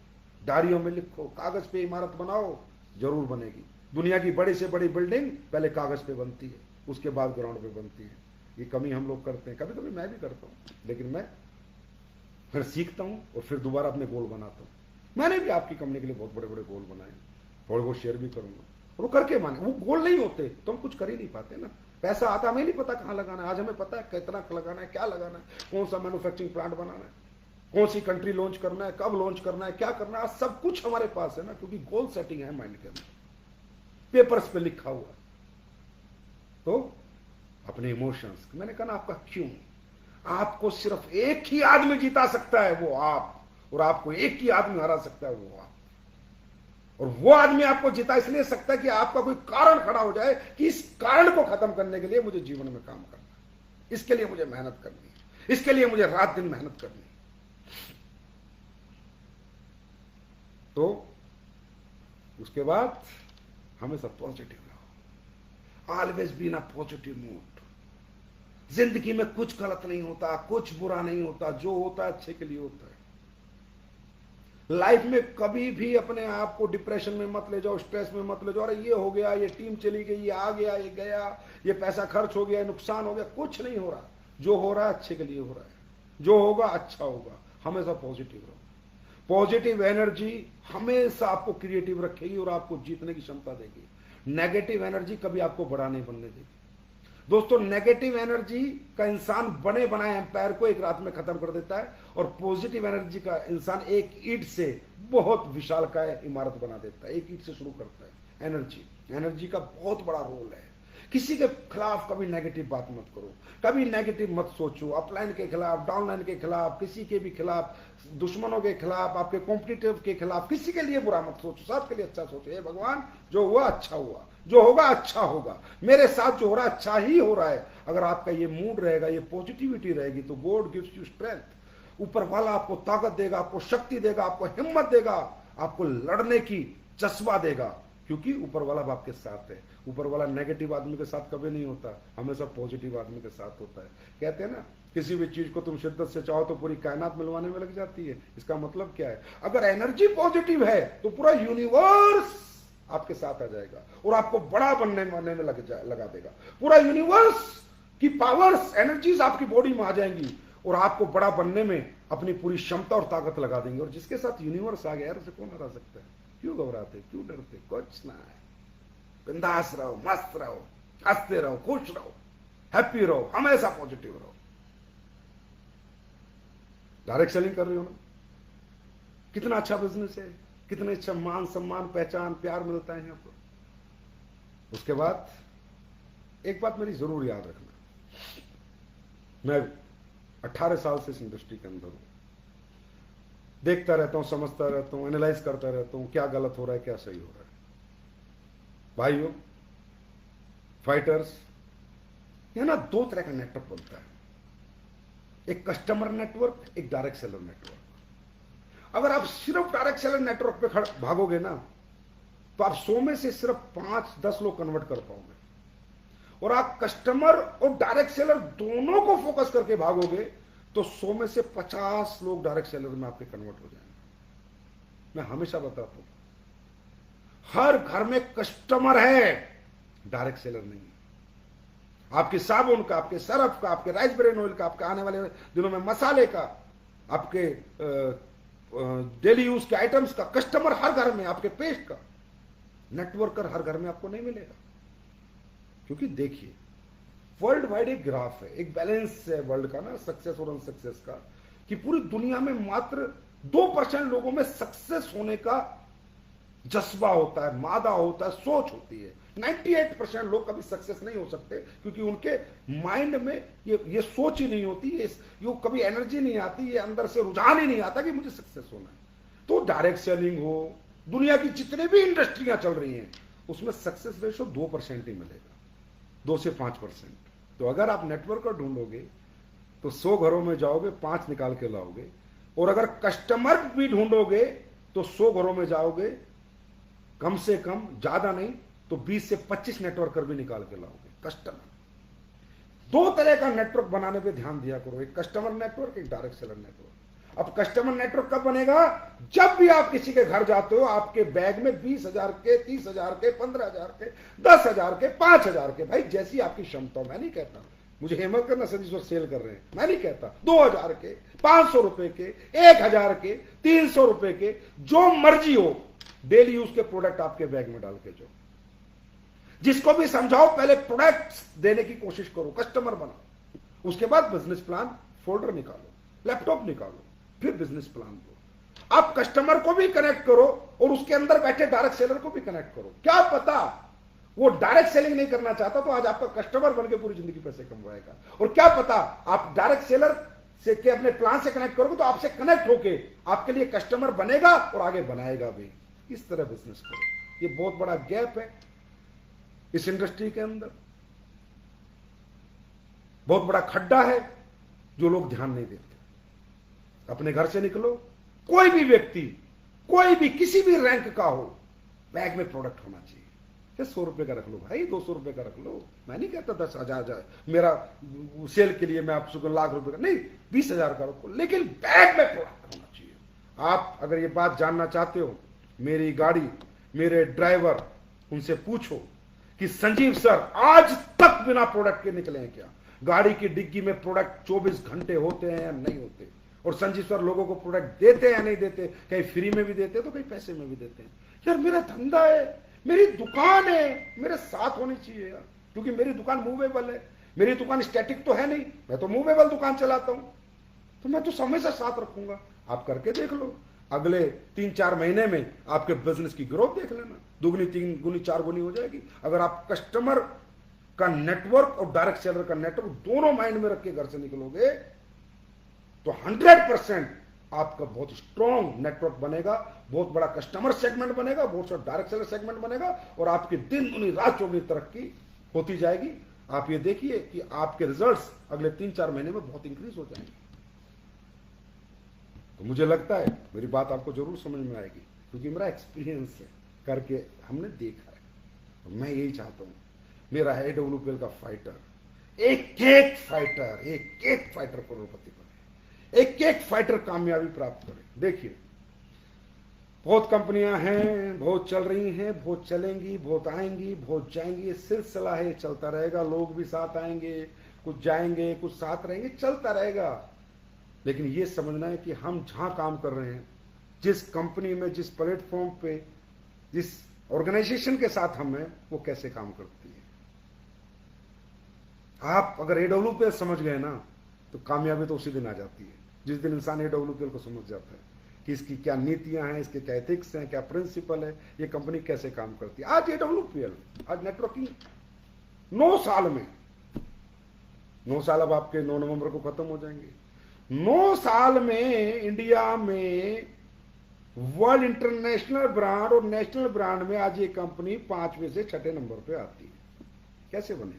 डायरियों में लिखो, कागज पे इमारत बनाओ, जरूर बनेगी। दुनिया की बड़ी से बड़ी बिल्डिंग पहले कागज पे बनती है, उसके बाद ग्राउंड पे बनती है। ये कमी हम लोग करते हैं, कभी कभी मैं भी करता हूं, लेकिन मैं फिर सीखता हूं और फिर दोबारा अपने गोल बनाता हूं। मैंने भी आपकी कंपनी के लिए बहुत बड़े बड़े गोल बनाए, थोड़े बहुत शेयर भी करूंगा, और वो करके माने। वो गोल नहीं होते तो हम कुछ कर ही नहीं पाते ना। पैसा आता, हमें नहीं पता कहां लगाना है। आज हमें पता है कितना लगाना है, क्या लगाना है, कौन सा मैन्युफैक्चरिंग प्लांट बनाना है, कौन सी कंट्री लॉन्च करना है, कब लॉन्च करना है, क्या करना है, सब कुछ हमारे पास है ना, क्योंकि गोल सेटिंग है माइंड के अंदर, पेपर्स पे लिखा हुआ। तो अपने इमोशंस, मैंने कहा ना, आपका क्यों, आपको सिर्फ एक ही आदमी जिता सकता है, वो आप, और आपको एक ही आदमी हरा सकता है, वो आप। और वो आदमी आपको जिता इसलिए सकता है कि आपका कोई कारण खड़ा हो जाए कि इस कारण को खत्म करने के लिए मुझे जीवन में काम करना है, इसके लिए मुझे मेहनत करनी है, इसके लिए मुझे रात दिन मेहनत करनी है। तो उसके बाद हमेशा पॉजिटिव रहो, always be in a positive mood. जिंदगी में कुछ गलत नहीं होता, कुछ बुरा नहीं होता, जो होता है अच्छे के लिए होता है। लाइफ में कभी भी अपने आप को डिप्रेशन में मत ले जाओ, स्ट्रेस में मत ले जाओ, अरे ये हो गया, ये टीम चली गई, ये आ गया, ये गया, ये पैसा खर्च हो गया, नुकसान हो गया। कुछ नहीं हो रहा, जो हो रहा है अच्छे के लिए हो रहा है, जो होगा अच्छा होगा। हमेशा पॉजिटिव रहो। पॉजिटिव एनर्जी हमेशा आपको क्रिएटिव रखेगी और आपको जीतने की क्षमता देगी। नेगेटिव एनर्जी कभी आपको बड़ा नहीं बनने देगी। दोस्तों, नेगेटिव एनर्जी का इंसान बने बनाए एम्पायर को एक रात में खत्म कर देता है, और पॉजिटिव एनर्जी का इंसान एक ईंट से बहुत विशालकाय इमारत बना देता है। एक ईंट से शुरू करता है। एनर्जी का बहुत बड़ा रोल है। किसी के खिलाफ कभी नेगेटिव बात मत करो, कभी नेगेटिव मत सोचो। अपलाइन के खिलाफ, डाउनलाइन के खिलाफ, किसी के भी खिलाफ, दुश्मनों के खिलाफ, आपके कॉम्पिटिटिव के खिलाफ, किसी के लिए बुरा मत सोचो, सबके लिए अच्छा सोचो। हे भगवान, जो हुआ अच्छा हुआ, जो होगा अच्छा होगा, मेरे साथ जो हो रहा है अच्छा ही हो रहा है। अगर आपका ये मूड रहेगा, ये पॉजिटिविटी रहेगी, तो गॉड गिव्स यू स्ट्रेंथ। ऊपर वाला आपको ताकत देगा, आपको शक्ति देगा, आपको हिम्मत देगा, आपको लड़ने की जज्बा देगा, क्योंकि ऊपर वाला आपके साथ है। ऊपर वाला नेगेटिव आदमी के साथ कभी नहीं होता, हमेशा पॉजिटिव आदमी के साथ होता है। कहते हैं ना, किसी भी चीज को तुम शिद्दत से चाहो तो पूरी कायनात मिलवाने में लग जाती है। इसका मतलब क्या है? अगर एनर्जी पॉजिटिव है तो पूरा यूनिवर्स आपके साथ आ जाएगा और आपको बड़ा बनने में लगा देगा। पूरा यूनिवर्स की पावर्स, एनर्जीज आपकी बॉडी में आ जाएंगी और आपको बड़ा बनने में अपनी पूरी क्षमता और ताकत लगा देंगे। और जिसके साथ यूनिवर्स आ गया, यार उसे कौन हरा सकता है? क्यों घबराते, क्यों डरते? कुछ ना है। बिंदास रहो, मस्त रहो, हंसते रहो, खुश रहो, हैप्पी रहो, हमेशा पॉजिटिव रहो। डायरेक्ट सेलिंग कर रहे हो ना, कितना अच्छा बिजनेस है, कितने अच्छा मान सम्मान, पहचान, प्यार मिलता है यहाँ पर। उसके बाद एक बात मेरी जरूर याद रखना, मैं 18 साल से इस इंडस्ट्री के अंदर हूं, देखता रहता हूं, समझता रहता हूं, एनालाइज करता रहता हूं, क्या गलत हो रहा है, क्या सही हो रहा है। भाइयों, फाइटर्स, यह ना दो तरह का नेटवर्क बनता है, एक कस्टमर नेटवर्क, एक डायरेक्ट सेलर नेटवर्क। अगर आप सिर्फ डायरेक्ट सेलर नेटवर्क पे भागोगे ना, तो आप 100 में से सिर्फ 5-10 लोग कन्वर्ट कर पाओगे। और आप कस्टमर और डायरेक्ट सेलर दोनों को फोकस करके भागोगे तो 100 में से 50 लोग डायरेक्ट सेलर में आपके कन्वर्ट हो जाएंगे। मैं हमेशा बताता हूं, हर घर में कस्टमर है, डायरेक्ट सेलर नहीं है। आपके साबुन का, आपके सरफ का, आपके राइस ब्रेन ऑयल का, आपके आने वाले दिनों में मसाले का, आपके डेली यूज के आइटम्स का कस्टमर हर घर में, आपके पेस्ट का नेटवर्कर हर घर में आपको नहीं मिलेगा। क्योंकि देखिए, वर्ल्ड वाइड एक ग्राफ है, एक बैलेंस है वर्ल्ड का ना, सक्सेस और अनसक्सेस का, कि पूरी दुनिया में मात्र 2% लोगों में सक्सेस होने का जज्बा होता है, मादा होता है, सोच होती है। 98% लोग कभी सक्सेस नहीं हो सकते, क्योंकि उनके माइंड में ये सोच ही नहीं होती, ये कभी एनर्जी नहीं आती, ये अंदर से रुझान ही नहीं आता कि मुझे सक्सेस होना है। तो डायरेक्ट सेलिंग हो, दुनिया की जितने भी इंडस्ट्रियां चल रही हैं, उसमें सक्सेस रेशो 2% ही मिलेगा, 2 से 5%। तो अगर आप नेटवर्कर ढूंढोगे तो 100 घरों में जाओगे, 5 निकाल के लाओगे। और अगर कस्टमर भी ढूंढोगे तो 100 घरों में जाओगे, कम से कम, ज्यादा नहीं तो 20 से 25 नेटवर्कर भी निकाल के लाओगे। कस्टमर, 2 तरह का नेटवर्क बनाने पे ध्यान दिया करो, एक कस्टमर नेटवर्क, एक डायरेक्ट सेलर नेटवर्क। अब कस्टमर नेटवर्क कब बनेगा? जब भी आप किसी के घर जाते हो, आपके बैग में 20,000 के, 30,000 के, 15,000 के, 10,000 के, 5,000 के, भाई जैसी आपकी क्षमता। मैं नहीं कहता मुझे हेमंत करना सतीश्वर सेल कर रहे हैं, मैं नहीं कहता 2,000 के, 500 रुपए के, 1,000 के, 300 रुपए के, जो मर्जी हो, डेली यूज के प्रोडक्ट आपके बैग में डाल के जाओ। जिसको भी समझाओ, पहले प्रोडक्ट्स देने की कोशिश करो, कस्टमर बनाओ, उसके बाद बिजनेस प्लान फोल्डर निकालो, लैपटॉप निकालो, फिर बिजनेस प्लान दो। आप कस्टमर को भी कनेक्ट करो और उसके अंदर बैठे डायरेक्ट सेलर को भी कनेक्ट करो। क्या पता वो डायरेक्ट सेलिंग नहीं करना चाहता, तो आज आपका कस्टमर बनके पूरी जिंदगी पैसे कमवाएगा। और क्या पता आप डायरेक्ट सेलर से के अपने प्लान से कनेक्ट करोगे तो आपसे कनेक्ट होके आपके लिए कस्टमर बनेगा और आगे बनाएगा भी। इस तरह बिजनेस करो। ये बहुत बड़ा गैप है इस इंडस्ट्री के अंदर, बहुत बड़ा खड्डा है जो लोग ध्यान नहीं देते। अपने घर से निकलो, कोई भी व्यक्ति, कोई भी किसी भी रैंक का हो, बैग में प्रोडक्ट होना चाहिए। 100 रुपए का रख लो भाई, 200 रुपए का रख लो। मैं नहीं कहता 10,000 मेरा सेल के लिए मैं आपको लाख रुपए का नहीं, 20,000 का रखो, लेकिन बैग में प्रोडक्ट होना चाहिए। आप अगर ये बात जानना चाहते हो, मेरी गाड़ी, मेरे ड्राइवर, उनसे पूछो कि संजीव सर आज तक बिना प्रोडक्ट के निकले हैं क्या? गाड़ी की डिग्गी में प्रोडक्ट 24 घंटे होते हैं या नहीं होते? और संजीव सर लोगों को प्रोडक्ट देते हैं या नहीं देते? कहीं फ्री में भी देते हैं तो कहीं पैसे में भी देते हैं। यार मेरा धंधा है, मेरी दुकान है, मेरे साथ होनी चाहिए यार, क्योंकि मेरी दुकान मूवेबल है। मेरी दुकान स्टैटिक तो है नहीं, मैं तो मूवेबल दुकान चलाता हूं, तो मैं तो हमेशा साथ रखूंगा। आप करके देख लो, अगले 3-4 महीने में आपके बिजनेस की ग्रोथ देख लेना, 2 गुनी 3 गुनी 4 गुनी हो जाएगी। अगर आप कस्टमर का नेटवर्क और डायरेक्ट सेलर का नेटवर्क दोनों माइंड में रख के घर से निकलोगे तो 100% आपका बहुत स्ट्रॉन्ग नेटवर्क बनेगा, बहुत बड़ा कस्टमर सेगमेंट बनेगा, बहुत सा डायरेक्ट सेलर सेगमेंट बनेगा, और आपकी दिन दुनी रात चौगुनी तरक्की होती जाएगी। आप ये देखिए कि आपके रिजल्ट्स अगले 3-4 महीने में बहुत इंक्रीज हो जाएंगे। तो मुझे लगता है मेरी बात आपको जरूर समझ में आएगी, क्योंकि मेरा एक्सपीरियंस है, करके हमने देखा है। तो मैं यही चाहता हूं, मेरा है AWPL का फाइटर, एक फाइटर करोड़पति बने, एक फाइटर कामयाबी प्राप्त करे। देखिए, बहुत कंपनियां हैं, बहुत चल रही हैं, बहुत चलेंगी, बहुत आएंगी, बहुत जाएंगी। ये सिलसिला है, चलता रहेगा। लोग भी साथ आएंगे, कुछ जाएंगे, कुछ साथ रहेंगे, चलता रहेगा। लेकिन ये समझना है कि हम जहां काम कर रहे हैं, जिस कंपनी में, जिस प्लेटफॉर्म पे, जिस ऑर्गेनाइजेशन के साथ हम हैं, वो कैसे काम करती है। आप अगर AWPL समझ गए ना, तो कामयाबी तो उसी दिन आ जाती है जिस दिन इंसान AWPL को समझ जाता है कि इसकी क्या नीतियां हैं, इसके क्या एथिक्स हैं, क्या प्रिंसिपल है, ये कंपनी कैसे काम करती है। आज AWPL, आज नेटवर्किंग 9 साल में, 9 साल अब आपके 9 नवंबर को खत्म हो जाएंगे। 9 साल में इंडिया में वर्ल्ड इंटरनेशनल ब्रांड और नेशनल ब्रांड में आज ये कंपनी 5वें से 6ठे नंबर पे आती है। कैसे बने?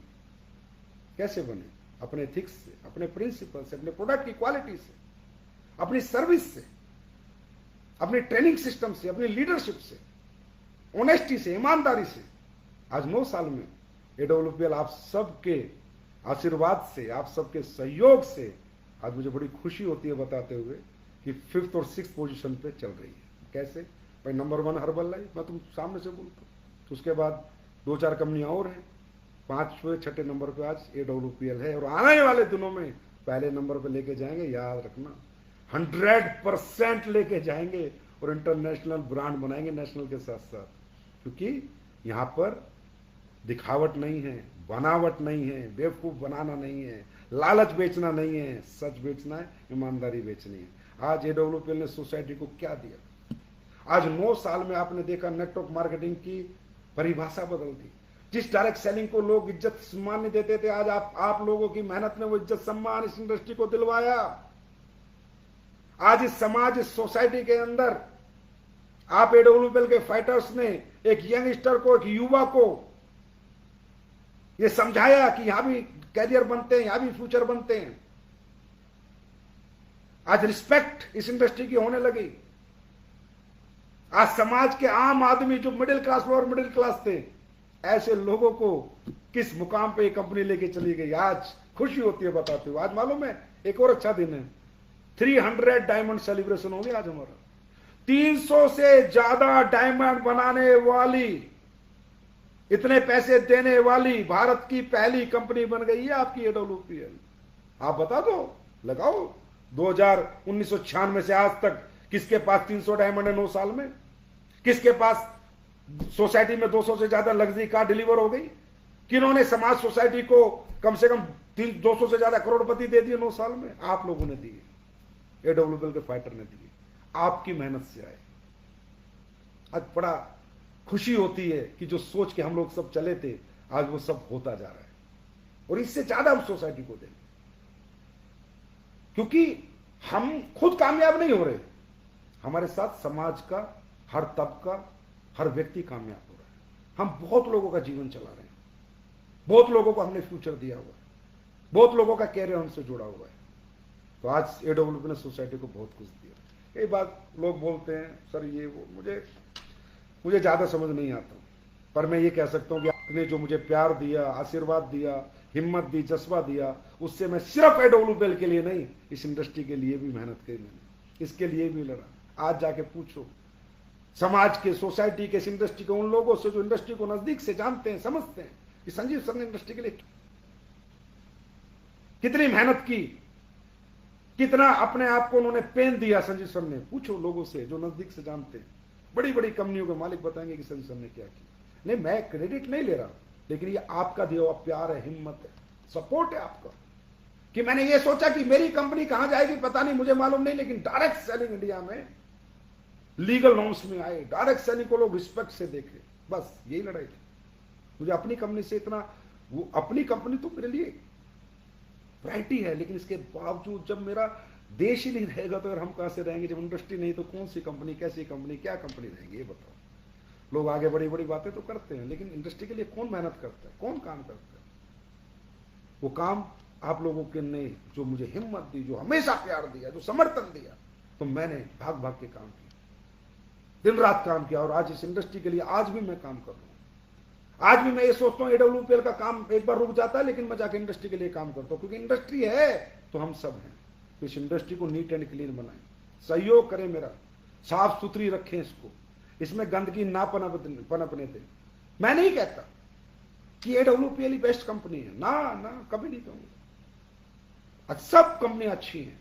कैसे बने? अपने एथिक्स से, अपने प्रिंसिपल से, अपने प्रोडक्ट की क्वालिटी से, अपनी सर्विस से, अपनी ट्रेनिंग सिस्टम से, अपनी लीडरशिप से, ऑनेस्टी से, ईमानदारी से। आज 9 साल में AWPL आप सबके आशीर्वाद से, आप सबके सहयोग से आज मुझे बड़ी खुशी होती है बताते हुए कि 5th और 6th पोजीशन पे चल रही है। कैसे भाई? नंबर 1 हर्बल लाइफ, मैं तुम सामने से बोलता हूँ। तो उसके बाद 2-4 कंपनियां और हैं, 5वें 6ठे नंबर पे आज AWPL है और आने वाले दिनों में पहले नंबर पे लेके जाएंगे। याद रखना 100% लेके जाएंगे और इंटरनेशनल ब्रांड बनाएंगे नेशनल के साथ साथ, क्योंकि यहां पर दिखावट नहीं है, बनावट नहीं है, बेवकूफ बनाना नहीं है, लालच बेचना नहीं है, सच बेचना है, ईमानदारी बेचनी है। आज AWPL ने सोसाइटी को क्या दिया? आज 9 साल में आपने देखा नेटवर्क मार्केटिंग की परिभाषा बदल दी। जिस डायरेक्ट सेलिंग को लोग इज्जत सम्मान नहीं देते थे, आज आप लोगों की मेहनत ने वो इज्जत सम्मान इस इंडस्ट्री को दिलवाया। आज इस समाज, इस सोसाइटी के अंदर आप AWPL के फाइटर्स ने एक यंगस्टर को, एक युवा को ये समझाया कि यहां भी कैरियर बनते हैं, यहां भी फ्यूचर बनते हैं। आज रिस्पेक्ट इस इंडस्ट्री की होने लगी। आज समाज के आम आदमी जो मिडिल क्लास और मिडिल क्लास थे, ऐसे लोगों को किस मुकाम पे ये कंपनी लेके चली गई। आज खुशी होती है बताते हुए। आज मालूम है एक और अच्छा दिन है, 300 डायमंड सेलिब्रेशन होंगे आज हमारा। 300 से ज्यादा डायमंड बनाने वाली, इतने पैसे देने वाली भारत की पहली कंपनी बन गई है आपकी AWPL। आप बता दो, लगाओ 1996 से आज तक किसके पास 300 डायमंड है 9 साल में? किसके पास सोसाइटी में 200 से ज्यादा लग्जरी कार डिलीवर हो गई? किन्होंने समाज सोसाइटी को कम से कम 200 से ज्यादा करोड़पति दे दिए 9 साल में? आप लोगों ने दिए, AWPL के फाइटर ने दिए, आपकी मेहनत से आए। आज बड़ा खुशी होती है कि जो सोच के हम लोग सब चले थे आज वो सब होता जा रहा है और इससे ज्यादा हम सोसाइटी को देंगे, क्योंकि हम खुद कामयाब नहीं हो रहे, हमारे साथ समाज का हर तबका, हर व्यक्ति कामयाब हो रहा है। हम बहुत लोगों का जीवन चला रहे हैं, बहुत लोगों को हमने फ्यूचर दिया हुआ है, बहुत लोगों का कैरियर हमसे जुड़ा हुआ है। तो आज AWPL ने सोसाइटी को बहुत कुछ दिया। कई बार लोग बोलते हैं सर ये वो, मुझे ज्यादा समझ नहीं आता, पर मैं ये कह सकता हूं कि आपने जो मुझे प्यार दिया, आशीर्वाद दिया, हिम्मत दी, जज्बा दिया, उससे मैं सिर्फ AWPL के लिए नहीं, इस इंडस्ट्री के लिए भी मेहनत की मैंने, इसके लिए भी लड़ा। आज जाके पूछो समाज के, सोसाइटी के, इस इंडस्ट्री के उन लोगों से जो इंडस्ट्री को नजदीक से जानते हैं, समझते हैं कि संजीव सर ने इंडस्ट्री के लिए कितनी मेहनत की, कितना अपने आप को उन्होंने पेन दिया संजीव सर ने। पूछो लोगों से जो नजदीक से जानते हैं, बड़ी बड़ी कंपनियों के मालिक बताएंगे कि संजीव सर ने क्या किया। नहीं, मैं क्रेडिट नहीं ले रहा, लेकिन ये आपका दिया हुआ प्यार है, हिम्मत है, सपोर्ट है आपका, कि मैंने ये सोचा कि मेरी कंपनी कहां जाएगी पता नहीं, मुझे मालूम नहीं, लेकिन डायरेक्ट सेलिंग इंडिया में लीगल नॉर्म्स में आए, डायरेक्ट सेलिंग को लोग रिस्पेक्ट से देखे, बस यही लड़ाई थी। मुझे अपनी कंपनी से इतना, वो अपनी कंपनी तो मेरे लिए वैरायटी है, लेकिन इसके बावजूद जब मेरा देश ही नहीं रहेगा तो हम कहां से रहेंगे? जब इंडस्ट्री नहीं तो कौन सी कंपनी, कैसी कंपनी, क्या कंपनी रहेंगी? ये बताओ। लोग आगे बड़ी बड़ी बातें तो करते हैं, लेकिन इंडस्ट्री के लिए कौन मेहनत करता है, कौन काम करता है? वो काम आप लोगों के ने जो मुझे हिम्मत दी, जो हमेशा प्यार दिया, जो समर्थन दिया, तो मैंने भाग भाग के काम किया, दिन रात काम किया, और आज इस इंडस्ट्री के लिए आज भी मैं काम कर रहा हूं। आज भी मैं ये सोचता हूं AWPL का काम एक बार रुक जाता है, लेकिन मैं जाके इंडस्ट्री के लिए काम करता हूं, क्योंकि इंडस्ट्री है तो हम सब हैं। तो इस इंडस्ट्री को नीट एंड क्लीन बनाएं, सहयोग करें मेरा, साफ सुथरी रखें इसको, इसमें गंदगी ना पनपने दें। मैं नहीं कहता कि AWPL ही बेस्ट कंपनी है, ना कभी नहीं कहूंगा। सब कंपनियां अच्छी हैं,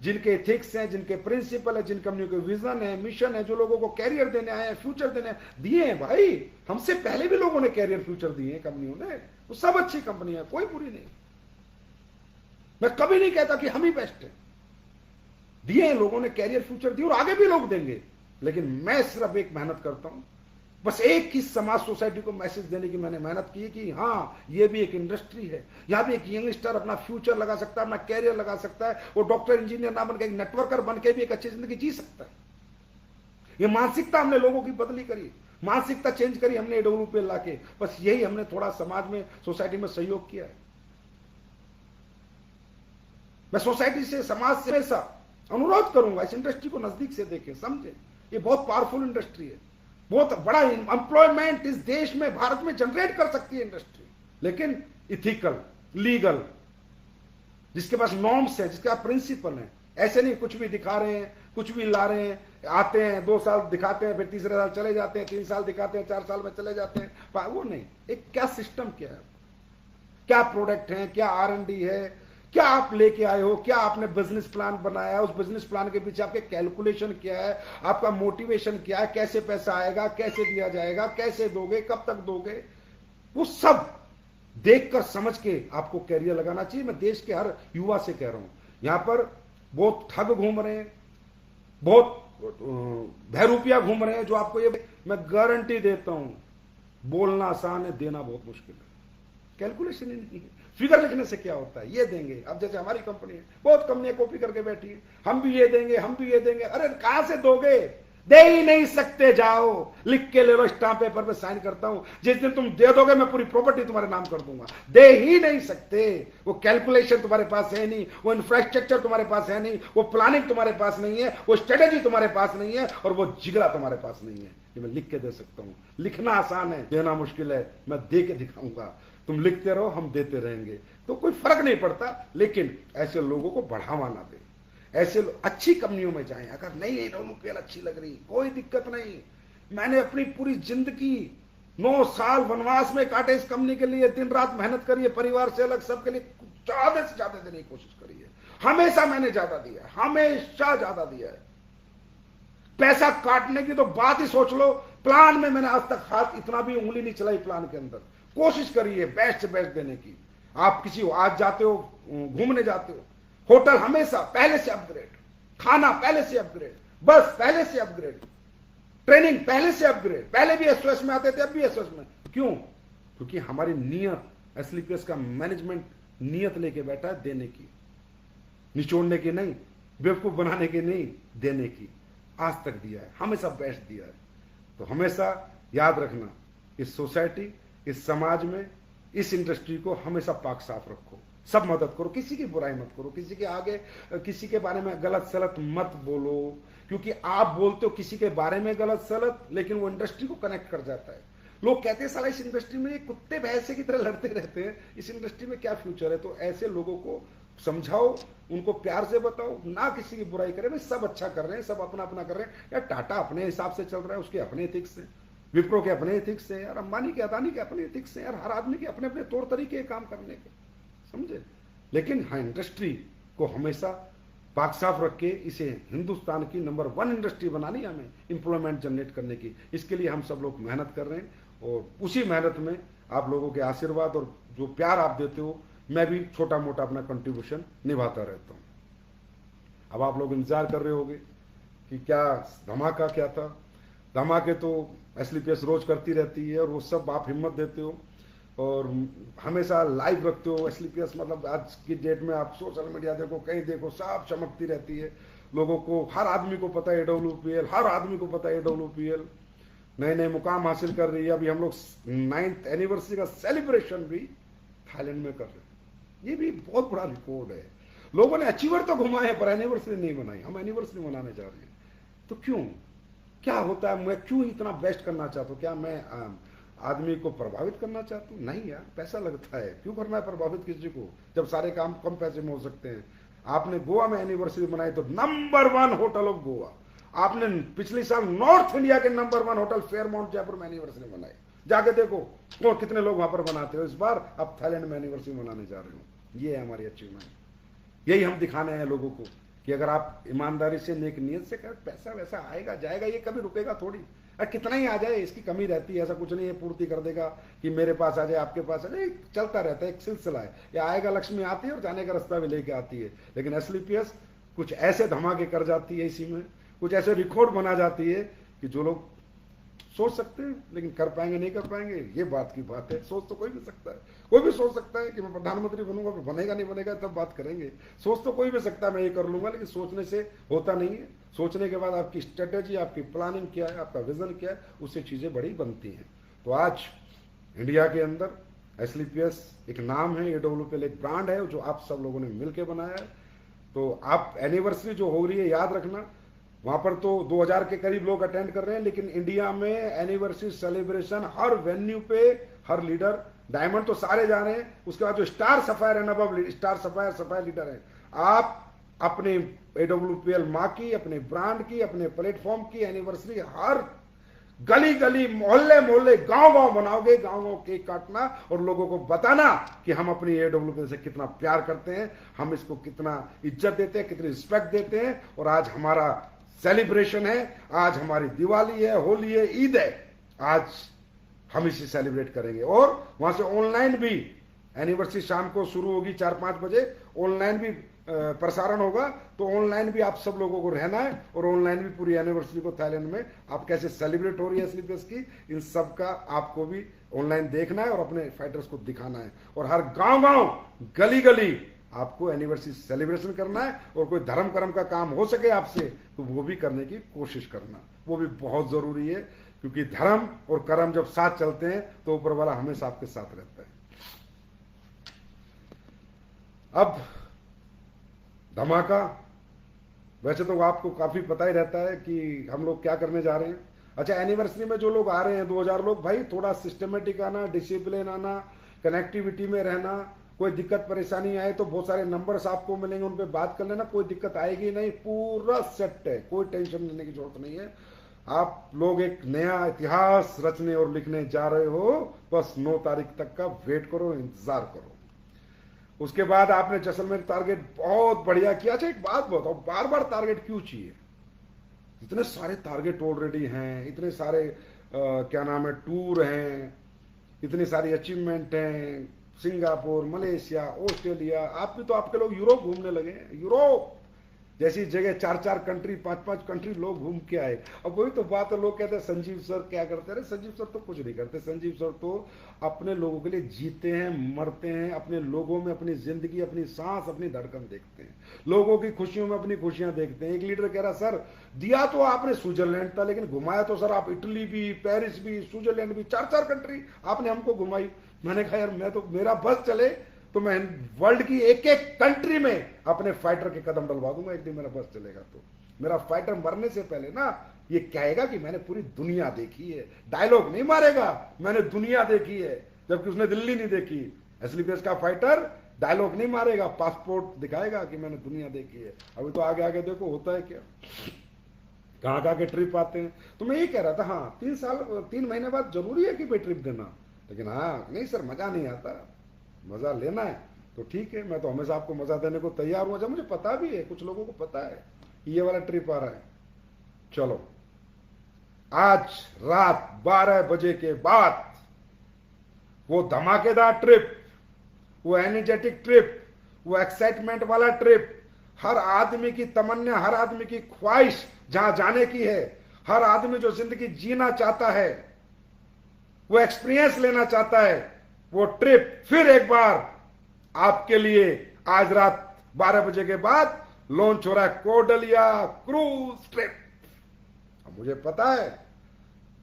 जिनके एथिक्स हैं, जिनके प्रिंसिपल है, जिन कंपनियों के विजन है, मिशन है, जो लोगों को कैरियर देने आए हैं, फ्यूचर देने दिए हैं। भाई हमसे पहले भी लोगों ने कैरियर फ्यूचर दिए हैं कंपनियों ने, वो सब अच्छी कंपनी है, कोई बुरी नहीं। मैं कभी नहीं कहता कि हम ही बेस्ट हैं, दिए हैं लोगों ने कैरियर फ्यूचर दिए और आगे भी लोग देंगे, लेकिन मैं सिर्फ एक मेहनत करता हूं बस एक ही समाज सोसाइटी को मैसेज देने की मैंने मेहनत की कि हाँ, ये भी एक इंडस्ट्री है, यहां भी एक यंगस्टर अपना फ्यूचर लगा सकता है, अपना कैरियर लगा सकता है, वो डॉक्टर इंजीनियर ना बनकर एक नेटवर्कर बनकर भी एक अच्छी जिंदगी जी सकता है। ये मानसिकता हमने लोगों की बदली करी, मानसिकता चेंज करी हमने AWPL लाके। बस यही हमने थोड़ा समाज में, सोसाइटी में सहयोग किया है। मैं सोसाइटी से, समाज से ऐसा अनुरोध करूंगा, इस इंडस्ट्री को नजदीक से देखें, समझें। ये बहुत पावरफुल इंडस्ट्री है, बहुत बड़ा एम्प्लॉयमेंट इस देश में, भारत में जनरेट कर सकती है इंडस्ट्री, लेकिन इथिकल, लीगल, जिसके पास नॉर्म्स है, जिसके पास प्रिंसिपल है। ऐसे नहीं कुछ भी दिखा रहे हैं, कुछ भी ला रहे हैं, आते हैं 2 साल दिखाते हैं, फिर तीसरे साल चले जाते हैं, 3 साल दिखाते हैं, 4 साल में चले जाते हैं। वो नहीं, एक क्या सिस्टम क्या है, क्या प्रोडक्ट है, क्या R&D है, क्या आप लेके आए हो, क्या आपने बिजनेस प्लान बनाया है, उस बिजनेस प्लान के पीछे आपके कैलकुलेशन क्या है, आपका मोटिवेशन क्या है, कैसे पैसा आएगा, कैसे दिया जाएगा, कैसे दोगे, कब तक दोगे, वो सब देखकर समझ के आपको कैरियर लगाना चाहिए। मैं देश के हर युवा से कह रहा हूं, यहां पर बहुत ठग घूम रहे हैं, बहुत बहरूपिया घूम रहे हैं, जो आपको ये मैं गारंटी देता हूं, बोलना आसान है, देना बहुत मुश्किल है। कैलकुलेशन ही नहीं है। फिगर लिखने से क्या होता है, ये देंगे। अब जैसे हमारी कंपनी है, बहुत कंपनियां कॉपी करके बैठी है, हम भी ये देंगे, हम भी ये देंगे। अरे कहां से दोगे, दे ही नहीं सकते। जाओ लिख के ले लो, स्टाम्प पेपर पे साइन करता हूं, जिस दिन तुम दे दोगे मैं पूरी प्रॉपर्टी तुम्हारे नाम कर दूंगा। दे ही नहीं सकते। वो कैलकुलेशन तुम्हारे पास है नहीं, वो इंफ्रास्ट्रक्चर तुम्हारे पास है नहीं, वो प्लानिंग तुम्हारे पास नहीं है, वो स्ट्रेटेजी तुम्हारे पास नहीं है, और वो जिगरा तुम्हारे पास नहीं है। ये मैं लिख के दे सकता हूं। लिखना आसान है, देना मुश्किल है। मैं दे के दिखाऊंगा, तुम लिखते रहो, हम देते रहेंगे, तो कोई फर्क नहीं पड़ता। लेकिन ऐसे लोगों को बढ़ावा ना दे, ऐसे अच्छी कंपनियों में जाएं। अगर नहीं AWPL अच्छी लग रही, कोई दिक्कत नहीं। मैंने अपनी पूरी जिंदगी 9 साल वनवास में काटे इस कंपनी के लिए, दिन रात मेहनत करी है, परिवार से अलग, सबके लिए ज्यादा से ज्यादा देने की कोशिश करी है। हमेशा मैंने ज्यादा दिया, हमेशा ज्यादा दिया है। पैसा काटने की तो बात ही सोच लो। प्लान में मैंने आज तक हाथ इतना भी उंगली नहीं चलाई। प्लान के अंदर कोशिश करी है बेस्ट से बेस्ट देने की। आप किसी आज जाते हो, घूमने जाते हो, होटल हमेशा पहले से अपग्रेड, खाना पहले से अपग्रेड, बस पहले से अपग्रेड, ट्रेनिंग पहले से अपग्रेड। पहले भी SOS में आते थे, अब भी SOS में। क्यों? क्योंकि हमारी नियत, SLPS का मैनेजमेंट नियत लेके बैठा है देने की, निचोड़ने की नहीं, बेवकूफ बनाने की नहीं, देने की। आज तक दिया है, हमेशा बेस्ट दिया है। तो हमेशा याद रखना, इस सोसाइटी, इस समाज में, इस इंडस्ट्री को हमेशा पाक साफ रखो। सब मदद करो, किसी की बुराई मत करो, किसी के आगे किसी के बारे में गलत सलत मत बोलो। क्योंकि आप बोलते हो किसी के बारे में गलत सलत, लेकिन वो इंडस्ट्री को कनेक्ट कर जाता है। लोग कहते हैं साला इस इंडस्ट्री में ये कुत्ते भैंसे की तरह लड़ते रहते हैं, इस इंडस्ट्री में क्या फ्यूचर है। तो ऐसे लोगों को समझाओ, उनको प्यार से बताओ, ना किसी की बुराई करें। भाई सब अच्छा कर रहे हैं, सब अपना अपना कर रहे हैं यार। टाटा अपने हिसाब से चल रहा है, उसके अपने एथिक्स है, विप्रो के अपने एथिक्स है यार, अंबानी के, अदानी के अपने एथिक्स है यार। हर आदमी के अपने अपने तौर तरीके काम करने के, समझे। लेकिन हाँ, इंडस्ट्री को हमेशा पाक साफ रख के इसे हिंदुस्तान की नंबर 1 इंडस्ट्री बनानी, हमें एम्प्लॉयमेंट जनरेट करने की। इसके लिए हम सब लोग मेहनत कर रहे हैं, और उसी मेहनत में आप लोगों के आशीर्वाद और जो प्यार आप देते हो, मैं भी छोटा मोटा अपना कंट्रीब्यूशन निभाता रहता हूं। अब आप लोग इंतजार कर रहे होंगे कि क्या धमाका क्या था। धमाके तो SLPS रोज करती रहती है, और वो सब आप हिम्मत देते हो और हमेशा लाइव रखते हो। SLPS मतलब आज की डेट में आप सोशल मीडिया देखो, कहीं देखो, सब चमकती रहती है। लोगों को, हर आदमी को पता है AWPL, हर आदमी को पता है AWPL नए नए मुकाम हासिल कर रही है। अभी हम लोग 9th एनिवर्सरी का सेलिब्रेशन भी थाईलैंड में कर रहे हैं। ये भी बहुत बड़ा रिकॉर्ड है। लोगों ने अचीवर तो घुमाए हैं, पर एनिवर्सरी नहीं मनाई। हम एनिवर्सरी मनाने जा रहे हैं। तो क्यों, क्या होता है, मैं क्यों इतना बेस्ट करना चाहता हूँ? क्या मैं आदमी को प्रभावित करना चाहता हूँ? नहीं यार, पैसा लगता है, क्यों करना है प्रभावित किसी को, जब सारे काम कम पैसे में हो सकते हैं। आपने गोवा में एनिवर्सरी मनाई तो नंबर 1 होटल ऑफ गोवा। आपने पिछले साल नॉर्थ इंडिया के नंबर 1 होटल फेयरमाउंट जयपुर में एनिवर्सरी मनाई। जाके देखो तो कितने लोग वहां पर मनाते हो। इस बार अब थाईलैंड में एनिवर्सरी मनाने जा रहे हो। ये है हमारी अचीवमेंट। यही हम दिखाने हैं लोगों को कि अगर आप ईमानदारी से, नेक नियत से कर, पैसा वैसा आएगा जाएगा, ये कभी रुकेगा थोड़ी। अरे कितना ही आ जाए, इसकी कमी रहती है, ऐसा कुछ नहीं है पूर्ति कर देगा कि मेरे पास आ जाए, आपके पास आ जाए। चलता रहता है, एक सिलसिला है। ये आएगा, लक्ष्मी आती है और जाने का रास्ता भी लेके आती है। लेकिन SLPS कुछ ऐसे धमाके कर जाती है, इसी में कुछ ऐसे रिकॉर्ड बना जाती है कि जो लोग सोच सकते हैं, लेकिन कर पाएंगे नहीं कर पाएंगे ये बात की बात है। सोच तो कोई भी सकता है, कोई भी सोच सकता है कि मैं प्रधानमंत्री बनूंगा, फिर बनेगा नहीं बनेगा तब बात करेंगे। सोच तो कोई भी सकता है मैं ये कर लूंगा, लेकिन सोचने से होता नहीं है। सोचने के बाद आपकी स्ट्रेटेजी, आपकी प्लानिंग क्या है, आपका विजन क्या है, उससे चीजें बड़ी बनती हैं। तो आज इंडिया के अंदर एसलीपीएस एक नाम है, एडब्ल्यूपीएल एक ब्रांड है जो आप सब लोगों ने मिलकर बनाया है। तो आप एनिवर्सरी जो हो रही है याद रखना, वहां पर तो 2000 के करीब लोग अटेंड कर रहे हैं, लेकिन इंडिया में एनिवर्सरी सेलिब्रेशन हर वेन्यू पे हर लीडर, डायमंड तो सारे जा रहे हैं, उसके बाद जो star sapphire and above star sapphire sapphire leader है, आप अपने एडब्ल्यूपीएल माँ की, अपने ब्रांड की, अपने प्लेटफॉर्म की एनिवर्सरी हर गली गली मोहल्ले मोहल्ले गांव गांव बनाओगे, गांव गांव केक काटना और लोगों को बताना कि हम अपनी एडब्ल्यूपीएल से कितना प्यार करते हैं, हम इसको कितना इज्जत देते हैं, कितनी रिस्पेक्ट देते हैं। और आज हमारा सेलिब्रेशन है, आज हमारी दिवाली है, होली है, ईद है, आज हम इसे सेलिब्रेट करेंगे। और वहां से ऑनलाइन भी एनिवर्सरी शाम को शुरू होगी 4-5 बजे, ऑनलाइन भी प्रसारण होगा। तो ऑनलाइन भी आप सब लोगों को रहना है और ऑनलाइन भी पूरी एनिवर्सरी को थाईलैंड में आप कैसे सेलिब्रेट हो रही है एसलीपीएस की, इन सब का आपको भी ऑनलाइन देखना है और अपने फाइटर्स को दिखाना है। और हर गांव गांव गली गली आपको एनिवर्सरी सेलिब्रेशन करना है। और कोई धर्म कर्म का काम हो सके आपसे तो वो भी करने की कोशिश करना, वो भी बहुत जरूरी है, क्योंकि धर्म और कर्म जब साथ चलते हैं तो ऊपर वाला हमेशा आपके साथ रहता है। अब धमाका, वैसे तो आपको काफी पता ही रहता है कि हम लोग क्या करने जा रहे हैं। अच्छा, एनिवर्सरी में जो लोग आ रहे हैं 2000 लोग, भाई थोड़ा सिस्टमेटिक आना, डिसिप्लिन आना, कनेक्टिविटी में रहना। कोई दिक्कत परेशानी आए तो बहुत सारे नंबर्स आपको मिलेंगे, उन पर बात कर लेना, कोई दिक्कत आएगी नहीं, पूरा सेट है, कोई टेंशन लेने की जरूरत नहीं है। आप लोग एक नया इतिहास रचने और लिखने जा रहे हो, बस 9 तारीख तक का वेट करो, इंतजार करो। उसके बाद आपने जैसलमेर टारगेट बहुत बढ़िया किया। अच्छा एक बात बताओ, बार बार टारगेट क्यों चाहिए? इतने सारे टारगेट ऑलरेडी हैं, इतने सारे क्या नाम है टूर हैं, इतनी सारी अचीवमेंट हैं, सिंगापुर, मलेशिया, ऑस्ट्रेलिया, आप भी तो आपके लोग यूरोप घूमने लगे हैं। यूरोप जैसी जगह 4-4 कंट्री, 5-5 कंट्री लोग घूम के आए। अब वही तो बात है, लोग कहते हैं संजीव सर क्या करते हैं। संजीव सर तो कुछ नहीं करते, संजीव सर तो अपने लोगों के लिए जीते हैं, मरते हैं, अपने लोगों में अपनी जिंदगी, अपनी सांस, अपनी धड़कन देखते हैं, लोगों की खुशियों में अपनी खुशियां देखते हैं। एक लीडर कह रहा, सर दिया तो आपने स्विट्जरलैंड था, लेकिन घुमाया तो सर आप इटली भी, पेरिस भी, स्विट्जरलैंड भी, 4-4 कंट्री आपने हमको घुमाई। मैंने कहा यार मैं तो, मेरा बस चले तो मैं वर्ल्ड की एक एक कंट्री में अपने फाइटर के कदम डलवा दूंगा। एक दिन मेरा बस चलेगा तो मेरा फाइटर मरने से पहले ना ये कहेगा कि मैंने पूरी दुनिया देखी है। डायलॉग नहीं मारेगा, मैंने दुनिया देखी है, जबकि उसने दिल्ली नहीं देखी। एसलीपीएस का फाइटर डायलॉग नहीं मारेगा, पासपोर्ट दिखाएगा कि मैंने दुनिया देखी है। अभी तो आगे आगे देखो होता है क्या, कहां कहां के ट्रिप आते हैं। तो मैं ये कह रहा था, हाँ 3 महीने बाद जरूरी है कि भाई ट्रिप देना, लेकिन हाँ नहीं सर मजा नहीं आता, मजा लेना है तो ठीक है, मैं तो हमेशा आपको मजा देने को तैयार हूं। जब मुझे पता भी है, कुछ लोगों को पता है ये वाला ट्रिप आ रहा है। चलो आज रात 12 बजे के बाद वो धमाकेदार ट्रिप, वो एनर्जेटिक ट्रिप, वो एक्साइटमेंट वाला ट्रिप, हर आदमी की तमन्ना, हर आदमी की ख्वाहिश जहां जाने की है, हर आदमी जो जिंदगी जीना चाहता है, वो एक्सपीरियंस लेना चाहता है, वो ट्रिप फिर एक बार आपके लिए आज रात 12 बजे के बाद लॉन्च हो रहा है। कोडलिया क्रूज ट्रिप। अब मुझे पता है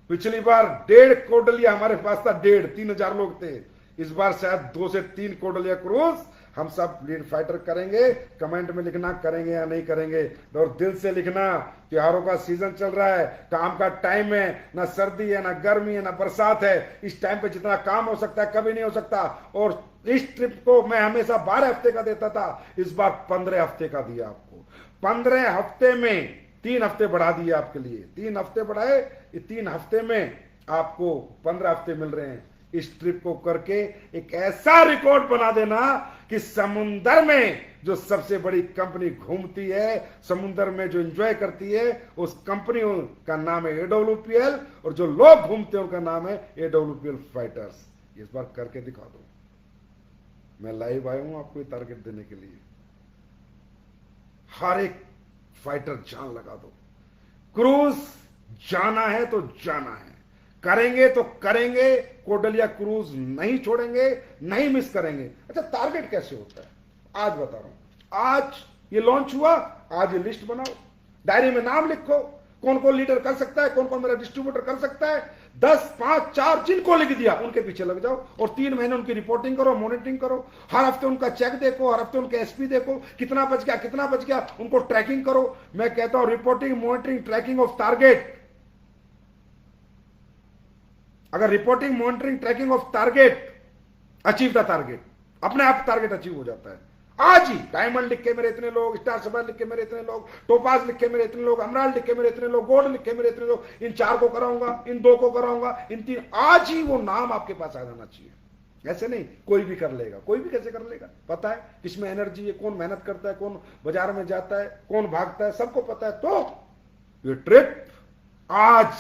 पिछली बार 1.5 कोडलिया हमारे पास था, 3,000 लोग थे। इस बार शायद 2 से 3 कोडलिया क्रूज हम सब लीड फाइटर करेंगे। कमेंट में लिखना करेंगे या नहीं करेंगे, और दिल से लिखना। त्योहारों का सीजन चल रहा है, काम का टाइम है, ना सर्दी है, ना गर्मी है, ना बरसात है। इस टाइम पे जितना काम हो सकता है कभी नहीं हो सकता। और इस ट्रिप को मैं हमेशा 12 हफ्ते का देता था, इस बार 15 हफ्ते का दिया आपको। 15 हफ्ते में 3 हफ्ते बढ़ा दिए आपके लिए, 3 हफ्ते बढ़ाए, 3 हफ्ते में आपको 15 हफ्ते मिल रहे हैं। इस ट्रिप को करके एक ऐसा रिकॉर्ड बना देना कि समुंदर में जो सबसे बड़ी कंपनी घूमती है, समुंदर में जो एंजॉय करती है, उस कंपनी का नाम है एडब्ल्यूपीएल, और जो लोग घूमते हैं उनका नाम है एडब्ल्यूपीएल फाइटर्स। इस बार करके दिखा दो। मैं लाइव आया हूं आपको ये टारगेट देने के लिए। हर एक फाइटर जान लगा दो, क्रूज जाना है तो जाना है। करेंगे तो करेंगे, कोडलिया क्रूज नहीं छोड़ेंगे, नहीं मिस करेंगे। अच्छा, टारगेट कैसे होता है आज बता रहा हूं। आज ये लॉन्च हुआ, आज ये लिस्ट बनाओ, डायरी में नाम लिखो, कौन कौन लीडर कर सकता है, कौन कौन मेरा डिस्ट्रीब्यूटर कर सकता है, 10, 5, 4 जिनको लिख दिया उनके पीछे लग जाओ और 3 महीने उनकी रिपोर्टिंग करो, मॉनिटरिंग करो, हर हफ्ते उनका चेक देखो, हर हफ्ते उनके एसपी देखो, कितना बच गया कितना बच गया, उनको ट्रैकिंग करो। मैं कहता हूं reporting, monitoring, tracking of target. अगर reporting, monitoring, tracking of target, achieve the target, अपने आप टारगेट अचीव हो जाता है। आज ही डायमंड लिख के मेरे इतने लोग, स्टार सफायर लिख के मेरे इतने लोग, टोपाज लिख के मेरे इतने लोग, एमराल्ड लिख के मेरे इतने लोग, गोल्ड लिख के मेरे इतने लोग, इन 4 को कराऊंगा, इन 2 को कराऊंगा, इन 3, आज ही वो नाम आपके पास आ जाना चाहिए। ऐसे नहीं कोई भी कर लेगा, कोई भी कैसे कर लेगा, पता है किसमें एनर्जी है, कौन मेहनत करता है, कौन बाजार में जाता है, कौन भागता है, सबको पता है। तो ये ट्रिप आज,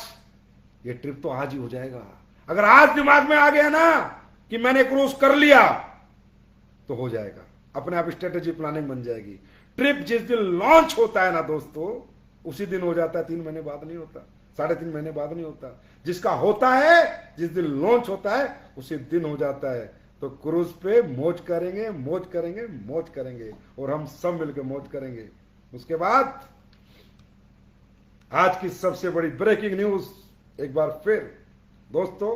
ये ट्रिप तो आज ही हो जाएगा। अगर आज दिमाग में आ गया ना कि मैंने क्रूज कर लिया तो हो जाएगा, अपने आप स्ट्रेटेजी प्लानिंग बन जाएगी। ट्रिप जिस दिन लॉन्च होता है ना दोस्तों, उसी दिन हो जाता है, 3 महीने बाद नहीं होता, 3.5 महीने बाद नहीं होता। जिसका होता है, जिस दिन लॉन्च होता है उसी दिन हो जाता है। तो क्रूज पे मौज करेंगे, मौज करेंगे, मौज करेंगे, और हम सब मिलकर मौज करेंगे। उसके बाद आज की सबसे बड़ी ब्रेकिंग न्यूज एक बार फिर दोस्तों,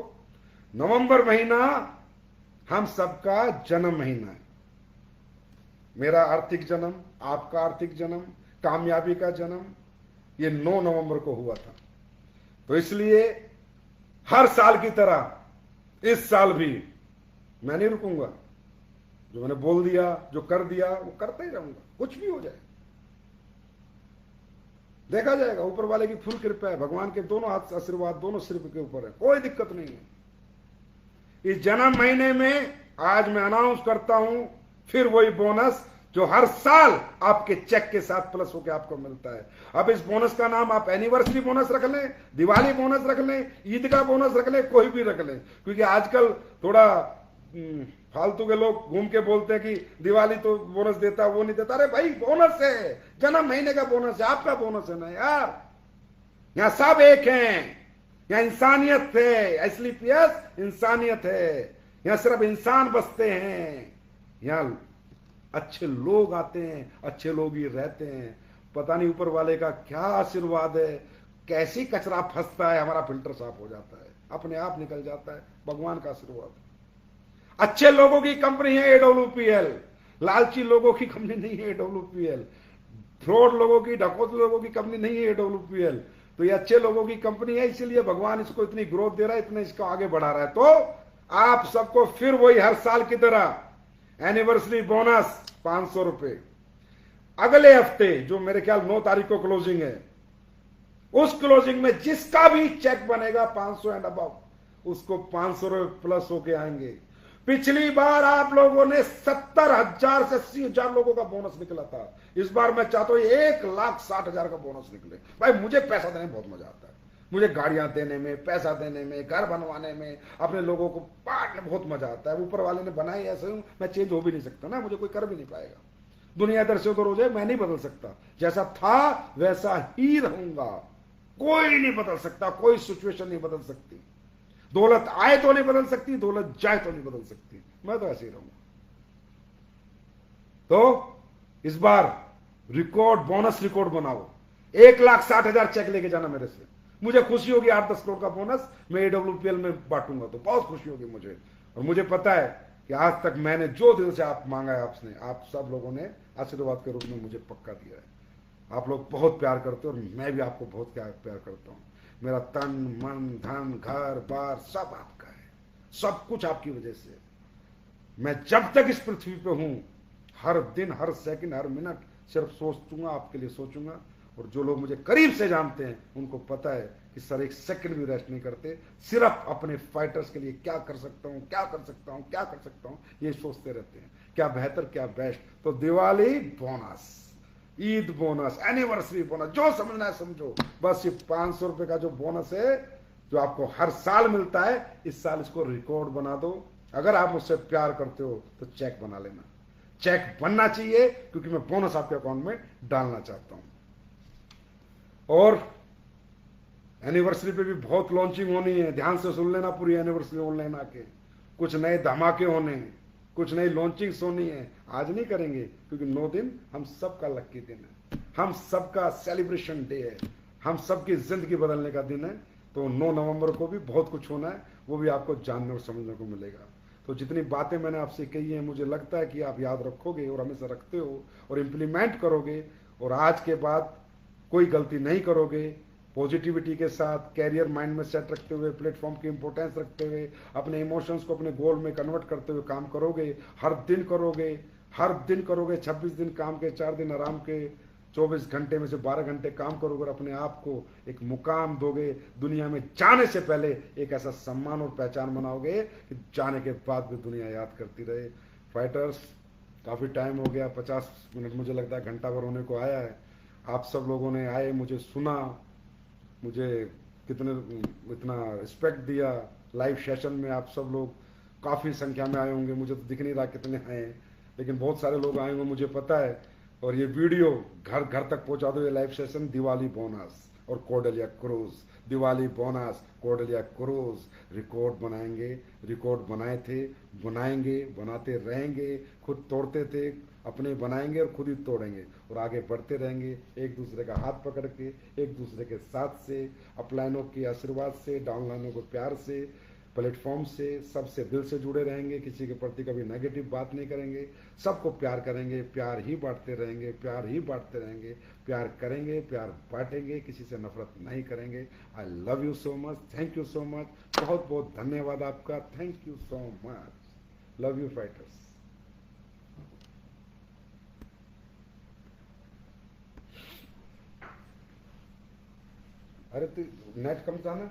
नवंबर महीना हम सबका जन्म महीना है। मेरा आर्थिक जन्म, आपका आर्थिक जन्म, कामयाबी का जन्म, ये 9 नवंबर को हुआ था। तो इसलिए हर साल की तरह इस साल भी मैं नहीं रुकूंगा। जो मैंने बोल दिया, जो कर दिया, वो करता ही रहूंगा, कुछ भी हो जाए देखा जाएगा। ऊपर वाले की फुल कृपा है, भगवान के दोनों हाथ आशीर्वाद दोनों सिर के ऊपर है, कोई दिक्कत नहीं है। इस जन्म महीने में आज मैं अनाउंस करता हूं फिर वही बोनस जो हर साल आपके चेक के साथ प्लस होकर आपको मिलता है। अब इस बोनस का नाम आप एनिवर्सरी बोनस रख लें, दिवाली बोनस रख लें, ईद का बोनस रख लें, कोई भी रख लें, क्योंकि आजकल थोड़ा फालतू के लोग घूम के बोलते हैं कि दिवाली तो बोनस देता, वो नहीं देता। अरे भाई बोनस है, जन्म महीने का बोनस है, आपका बोनस है ना यार। यहां सब एक हैं, यहां इंसानियत है, एसलीपीएस इंसानियत है। यहां सिर्फ इंसान बसते हैं, यहां अच्छे लोग आते हैं, अच्छे लोग ही रहते हैं। पता नहीं ऊपर वाले का क्या आशीर्वाद है, कैसी कचरा फंसता है, हमारा फिल्टर साफ हो जाता है, अपने आप निकल जाता है, भगवान का आशीर्वाद। अच्छे लोगों की कंपनी है एडब्ल्यूपीएल, लालची लोगों की कंपनी नहीं है एडब्ल्यूपीएल, फ्रॉड लोगों की, डकैत लोगों की कंपनी नहीं है एडब्ल्यूपीएल। तो ये अच्छे लोगों की कंपनी है, इसीलिए भगवान इसको इतनी ग्रोथ दे रहा है, इतना इसको आगे बढ़ा रहा है। तो आप सबको फिर वही हर साल की तरह एनिवर्सरी बोनस 500 रुपए। अगले हफ्ते जो मेरे ख्याल 9 तारीख को क्लोजिंग है, उस क्लोजिंग में जिसका भी चेक बनेगा 500 एंड अबव, उसको 500 रुपए प्लस होके आएंगे। पिछली बार आप लोगों ने 70,000 से 80,000 लोगों का बोनस निकला था। इस बार मैं चाहता हूं 1,60,000 का बोनस निकले। भाई मुझे पैसा देने में बहुत मजा आता है, मुझे गाड़ियां देने में, पैसा देने में, घर बनवाने में, अपने लोगों को बांटने में बहुत मजा आता है। ऊपर वाले ने बनाई ऐसे, मैं चेंज हो भी नहीं सकता ना, मुझे कोई कर भी नहीं पाएगा। दुनिया इधर से उधर हो जाए, मैं नहीं बदल सकता, जैसा था वैसा ही रहूंगा, कोई नहीं बदल सकता, कोई सिचुएशन नहीं बदल सकती। दौलत आए तो नहीं बदल सकती, दौलत जाए तो नहीं बदल सकती, मैं तो ऐसे ही रहूंगा। तो इस बार रिकॉर्ड बोनस रिकॉर्ड बनाओ, 1,60,000 चेक लेके जाना मेरे से। मुझे खुशी होगी 8-10 करोड़ का बोनस मैं एडब्ल्यूपीएल में बांटूंगा, तो बहुत खुशी होगी मुझे। और मुझे पता है कि आज तक मैंने जो दिल से आप मांगा है, आपने, आप सब लोगों ने आशीर्वाद के रूप में मुझे पक्का दिया है। आप लोग बहुत प्यार करते हो और मैं भी आपको बहुत प्यार करता हूं। मेरा तन मन धन घर बार सब आपका है, सब कुछ आपकी वजह से। मैं जब तक इस पृथ्वी पे हूं, हर दिन, हर सेकंड, हर मिनट सिर्फ सोचूंगा, आपके लिए सोचूंगा। और जो लोग मुझे करीब से जानते हैं उनको पता है कि सर एक सेकंड भी रेस्ट नहीं करते, सिर्फ अपने फाइटर्स के लिए क्या कर सकता हूं, क्या कर सकता हूं, क्या कर सकता हूं, ये सोचते रहते हैं, क्या बेहतर, क्या बेस्ट। तो Diwali bonus, Eid bonus, anniversary bonus, जो समझना है समझो। बस ये 500 रुपए का जो बोनस है, जो आपको हर साल मिलता है, इस साल इसको रिकॉर्ड बना दो। अगर आप मुझसे प्यार करते हो तो चेक बना लेना, चेक बनना चाहिए, क्योंकि मैं बोनस आपके अकाउंट में डालना चाहता हूं। और एनिवर्सरी पे भी बहुत लॉन्चिंग होनी है, ध्यान से सुन लेना पूरी एनिवर्सरी ऑनलाइन आके। कुछ नए धमाके होने हैं, कुछ नई लॉन्चिंग्स होनी है। आज नहीं करेंगे क्योंकि 9 दिन हम सबका लक्की दिन है, हम सबका सेलिब्रेशन डे है, हम सबकी जिंदगी बदलने का दिन है। तो 9 नवंबर को भी बहुत कुछ होना है, वो भी आपको जानने और समझने को मिलेगा। तो जितनी बातें मैंने आपसे कही हैं, मुझे लगता है कि आप याद रखोगे और हमेशा रखते हो और इम्प्लीमेंट करोगे, और आज के बाद कोई गलती नहीं करोगे। पॉजिटिविटी के साथ, कैरियर माइंड में सेट रखते हुए, प्लेटफॉर्म की इंपॉर्टेंस रखते हुए, अपने इमोशंस को अपने गोल में कन्वर्ट करते हुए काम करोगे। हर दिन करोगे, हर दिन करोगे। 26 दिन काम के, 4 दिन आराम के, 24 घंटे में से 12 घंटे काम करोगे और अपने आप को एक मुकाम दोगे। दुनिया में जाने से पहले एक ऐसा सम्मान और पहचान बनाओगे कि जाने के बाद भी दुनिया याद करती रहे। फाइटर्स, काफ़ी टाइम हो गया, 50 मिनट मुझे लगता है घंटा भर होने को आया है। आप सब लोगों ने आए, मुझे सुना, मुझे कितने इतना रिस्पेक्ट दिया। लाइव सेशन में आप सब लोग काफ़ी संख्या में आए होंगे, मुझे तो दिख नहीं रहा कितने आए हैं, लेकिन बहुत सारे लोग आए होंगे मुझे पता है। और ये वीडियो घर घर तक पहुंचा दो, ये लाइव सेशन दिवाली बोनस और Cordelia cruise, Diwali bonus Cordelia cruise. Record बनाएंगे, रिकॉर्ड बनाए थे, बनाएंगे, बनाते रहेंगे। खुद तोड़ते थे, अपने बनाएंगे और खुद ही तोड़ेंगे और आगे बढ़ते रहेंगे, एक दूसरे का हाथ पकड़ के, एक दूसरे के साथ से, अपलाइनों के आशीर्वाद से, डाउनलाइनों को प्यार से, प्लेटफॉर्म से, सबसे दिल से जुड़े रहेंगे। किसी के प्रति कभी नेगेटिव बात नहीं करेंगे, सबको प्यार करेंगे, प्यार ही बांटते रहेंगे, प्यार ही बांटते रहेंगे, प्यार करेंगे, प्यार बांटेंगे, किसी से नफरत नहीं करेंगे। I love you so much, thank you so much, बहुत बहुत धन्यवाद आपका, thank you so much, love you fighters. अरे तू नेट कम था ना।